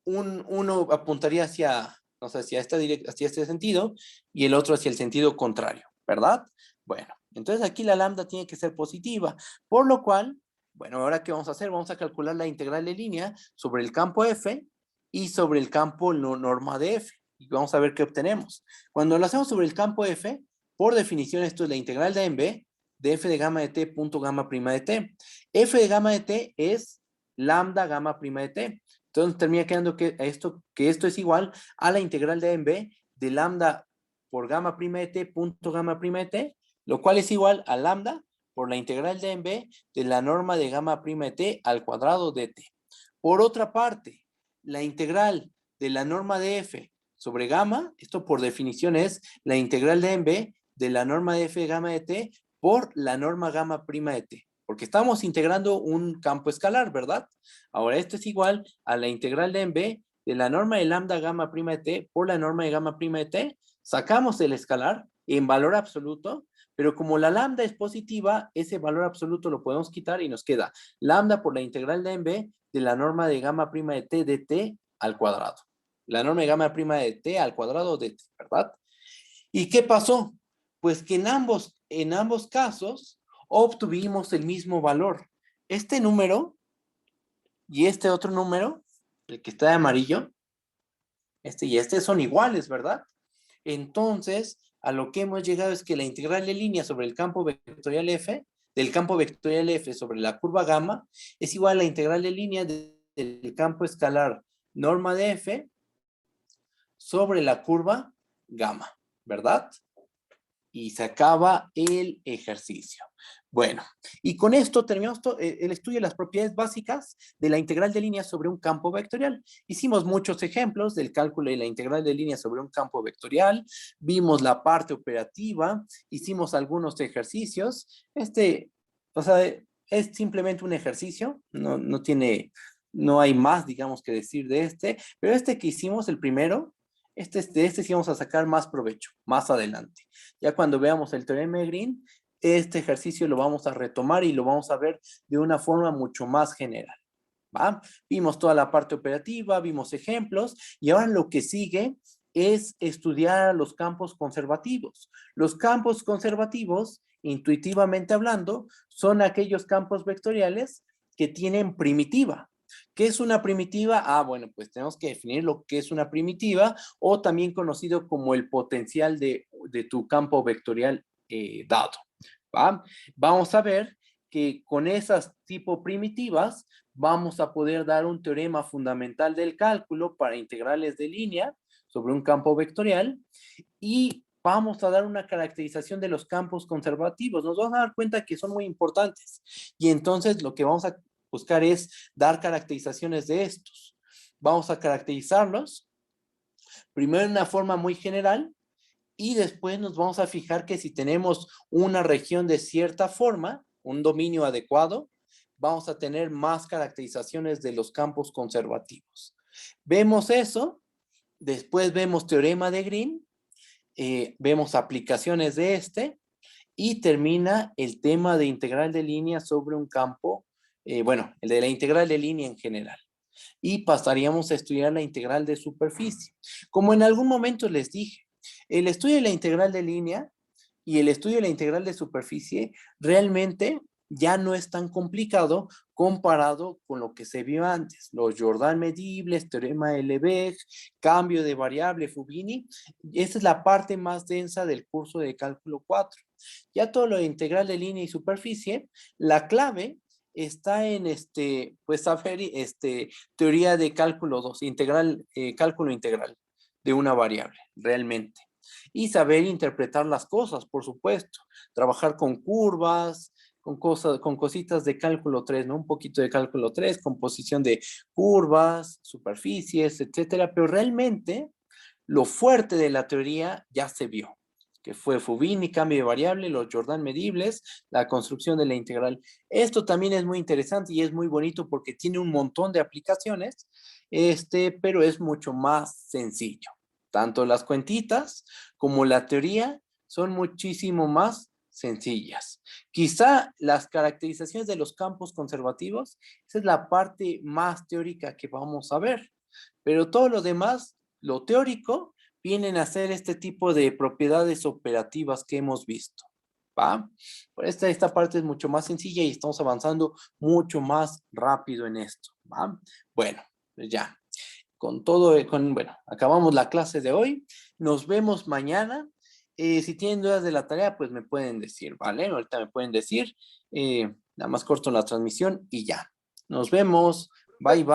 uno apuntaría hacia, o sea, hacia este sentido y el otro hacia el sentido contrario, ¿verdad? Bueno, Entonces aquí la lambda tiene que ser positiva, por lo cual, bueno, ahora ¿qué vamos a hacer? Vamos a calcular la integral de línea sobre el campo F y sobre el campo norma de F. Y vamos a ver qué obtenemos. Cuando lo hacemos sobre el campo F, por definición esto es la integral de en B de f de gamma de t punto gamma prima de t. F de gamma de t es lambda gamma prima de t. Entonces termina quedando que esto es igual a la integral de en B de lambda por gamma prima de t punto gamma prima de t, lo cual es igual a lambda por la integral de en B de la norma de gamma prima de t al cuadrado de t. Por otra parte, la integral de la norma de f sobre gamma, esto por definición es la integral de en B de la norma de f de gamma de t por la norma gamma prima de t, porque estamos integrando un campo escalar, ¿verdad? Ahora esto es igual a la integral de en B de la norma de lambda gamma prima de t por la norma de gamma prima de t, sacamos el escalar en valor absoluto, pero como la lambda es positiva, ese valor absoluto lo podemos quitar y nos queda lambda por la integral de en B de la norma de gamma prima de t de t al cuadrado. La norma de gamma prima de t al cuadrado de t, ¿verdad? ¿Y qué pasó? Pues que en ambos casos obtuvimos el mismo valor. Este número y este otro número, el que está de amarillo, este y este son iguales, ¿verdad? Entonces, a lo que hemos llegado es que la integral de línea sobre el campo vectorial F, del campo vectorial F sobre la curva gamma, es igual a la integral de línea del campo escalar norma de F sobre la curva gamma, ¿verdad? Y se acaba el ejercicio. Bueno, y con esto terminamos el estudio de las propiedades básicas de la integral de línea sobre un campo vectorial. Hicimos muchos ejemplos del cálculo de la integral de línea sobre un campo vectorial, vimos la parte operativa, hicimos algunos ejercicios. O sea, es simplemente un ejercicio, no hay más, digamos, que decir de pero este que hicimos, el primero, de este sí vamos a sacar más provecho, más adelante. Ya cuando veamos el teorema de Green, este ejercicio lo vamos a retomar y lo vamos a ver de una forma mucho más general. ¿Va? Vimos toda la parte operativa, vimos ejemplos y ahora lo que sigue es estudiar los campos conservativos. Los campos conservativos, intuitivamente hablando, son aquellos campos vectoriales que tienen primitiva. ¿Qué es una primitiva? Ah, bueno, pues tenemos que definir lo que es una primitiva o también conocido como el potencial de tu campo vectorial dado. ¿Va? Vamos a ver que con esas tipo primitivas vamos a poder dar un teorema fundamental del cálculo para integrales de línea sobre un campo vectorial y vamos a dar una caracterización de los campos conservativos. Nos vamos a dar cuenta que son muy importantes y entonces lo que vamos a buscar es dar caracterizaciones de estos. Vamos a caracterizarlos primero en una forma muy general y después nos vamos a fijar que si tenemos una región de cierta forma, un dominio adecuado, vamos a tener más caracterizaciones de los campos conservativos. Vemos eso, después vemos teorema de Green, vemos aplicaciones de y termina el tema de integral de línea sobre un campo, bueno, el de la integral de línea en general. Y pasaríamos a estudiar la integral de superficie. Como en algún momento les dije, el estudio de la integral de línea y el estudio de la integral de superficie realmente ya no es tan complicado comparado con lo que se vio antes. Los Jordan medibles, teorema de Lebesgue, cambio de variable Fubini. Esta es la parte más densa del curso de cálculo 4. Ya todo lo de integral de línea y superficie, la clave está en pues saber teoría de cálculo 2, cálculo integral de una variable, realmente. Y saber interpretar las cosas, por supuesto. Trabajar con curvas, con cositas de cálculo 3, ¿no? Un poquito de cálculo 3, composición de curvas, superficies, etcétera. Pero realmente lo fuerte de la teoría ya se vio, que fue Fubini, cambio de variable, los Jordan medibles, la construcción de la integral. Esto también es muy interesante y es muy bonito porque tiene un montón de aplicaciones, pero es mucho más sencillo. Tanto las cuentitas como la teoría son muchísimo más sencillas. Quizá las caracterizaciones de los campos conservativos, esa es la parte más teórica que vamos a ver, pero todo lo demás, lo teórico, vienen a ser este tipo de propiedades operativas que hemos visto. ¿va? Por esta parte es mucho más sencilla y estamos avanzando mucho más rápido en esto, ¿va? Bueno, pues ya, con todo, bueno, acabamos la clase de hoy, nos vemos mañana. Si tienen dudas de la tarea, pues me pueden decir, ¿vale? Ahorita me pueden decir, nada más corto la transmisión y ya. Nos vemos, bye bye.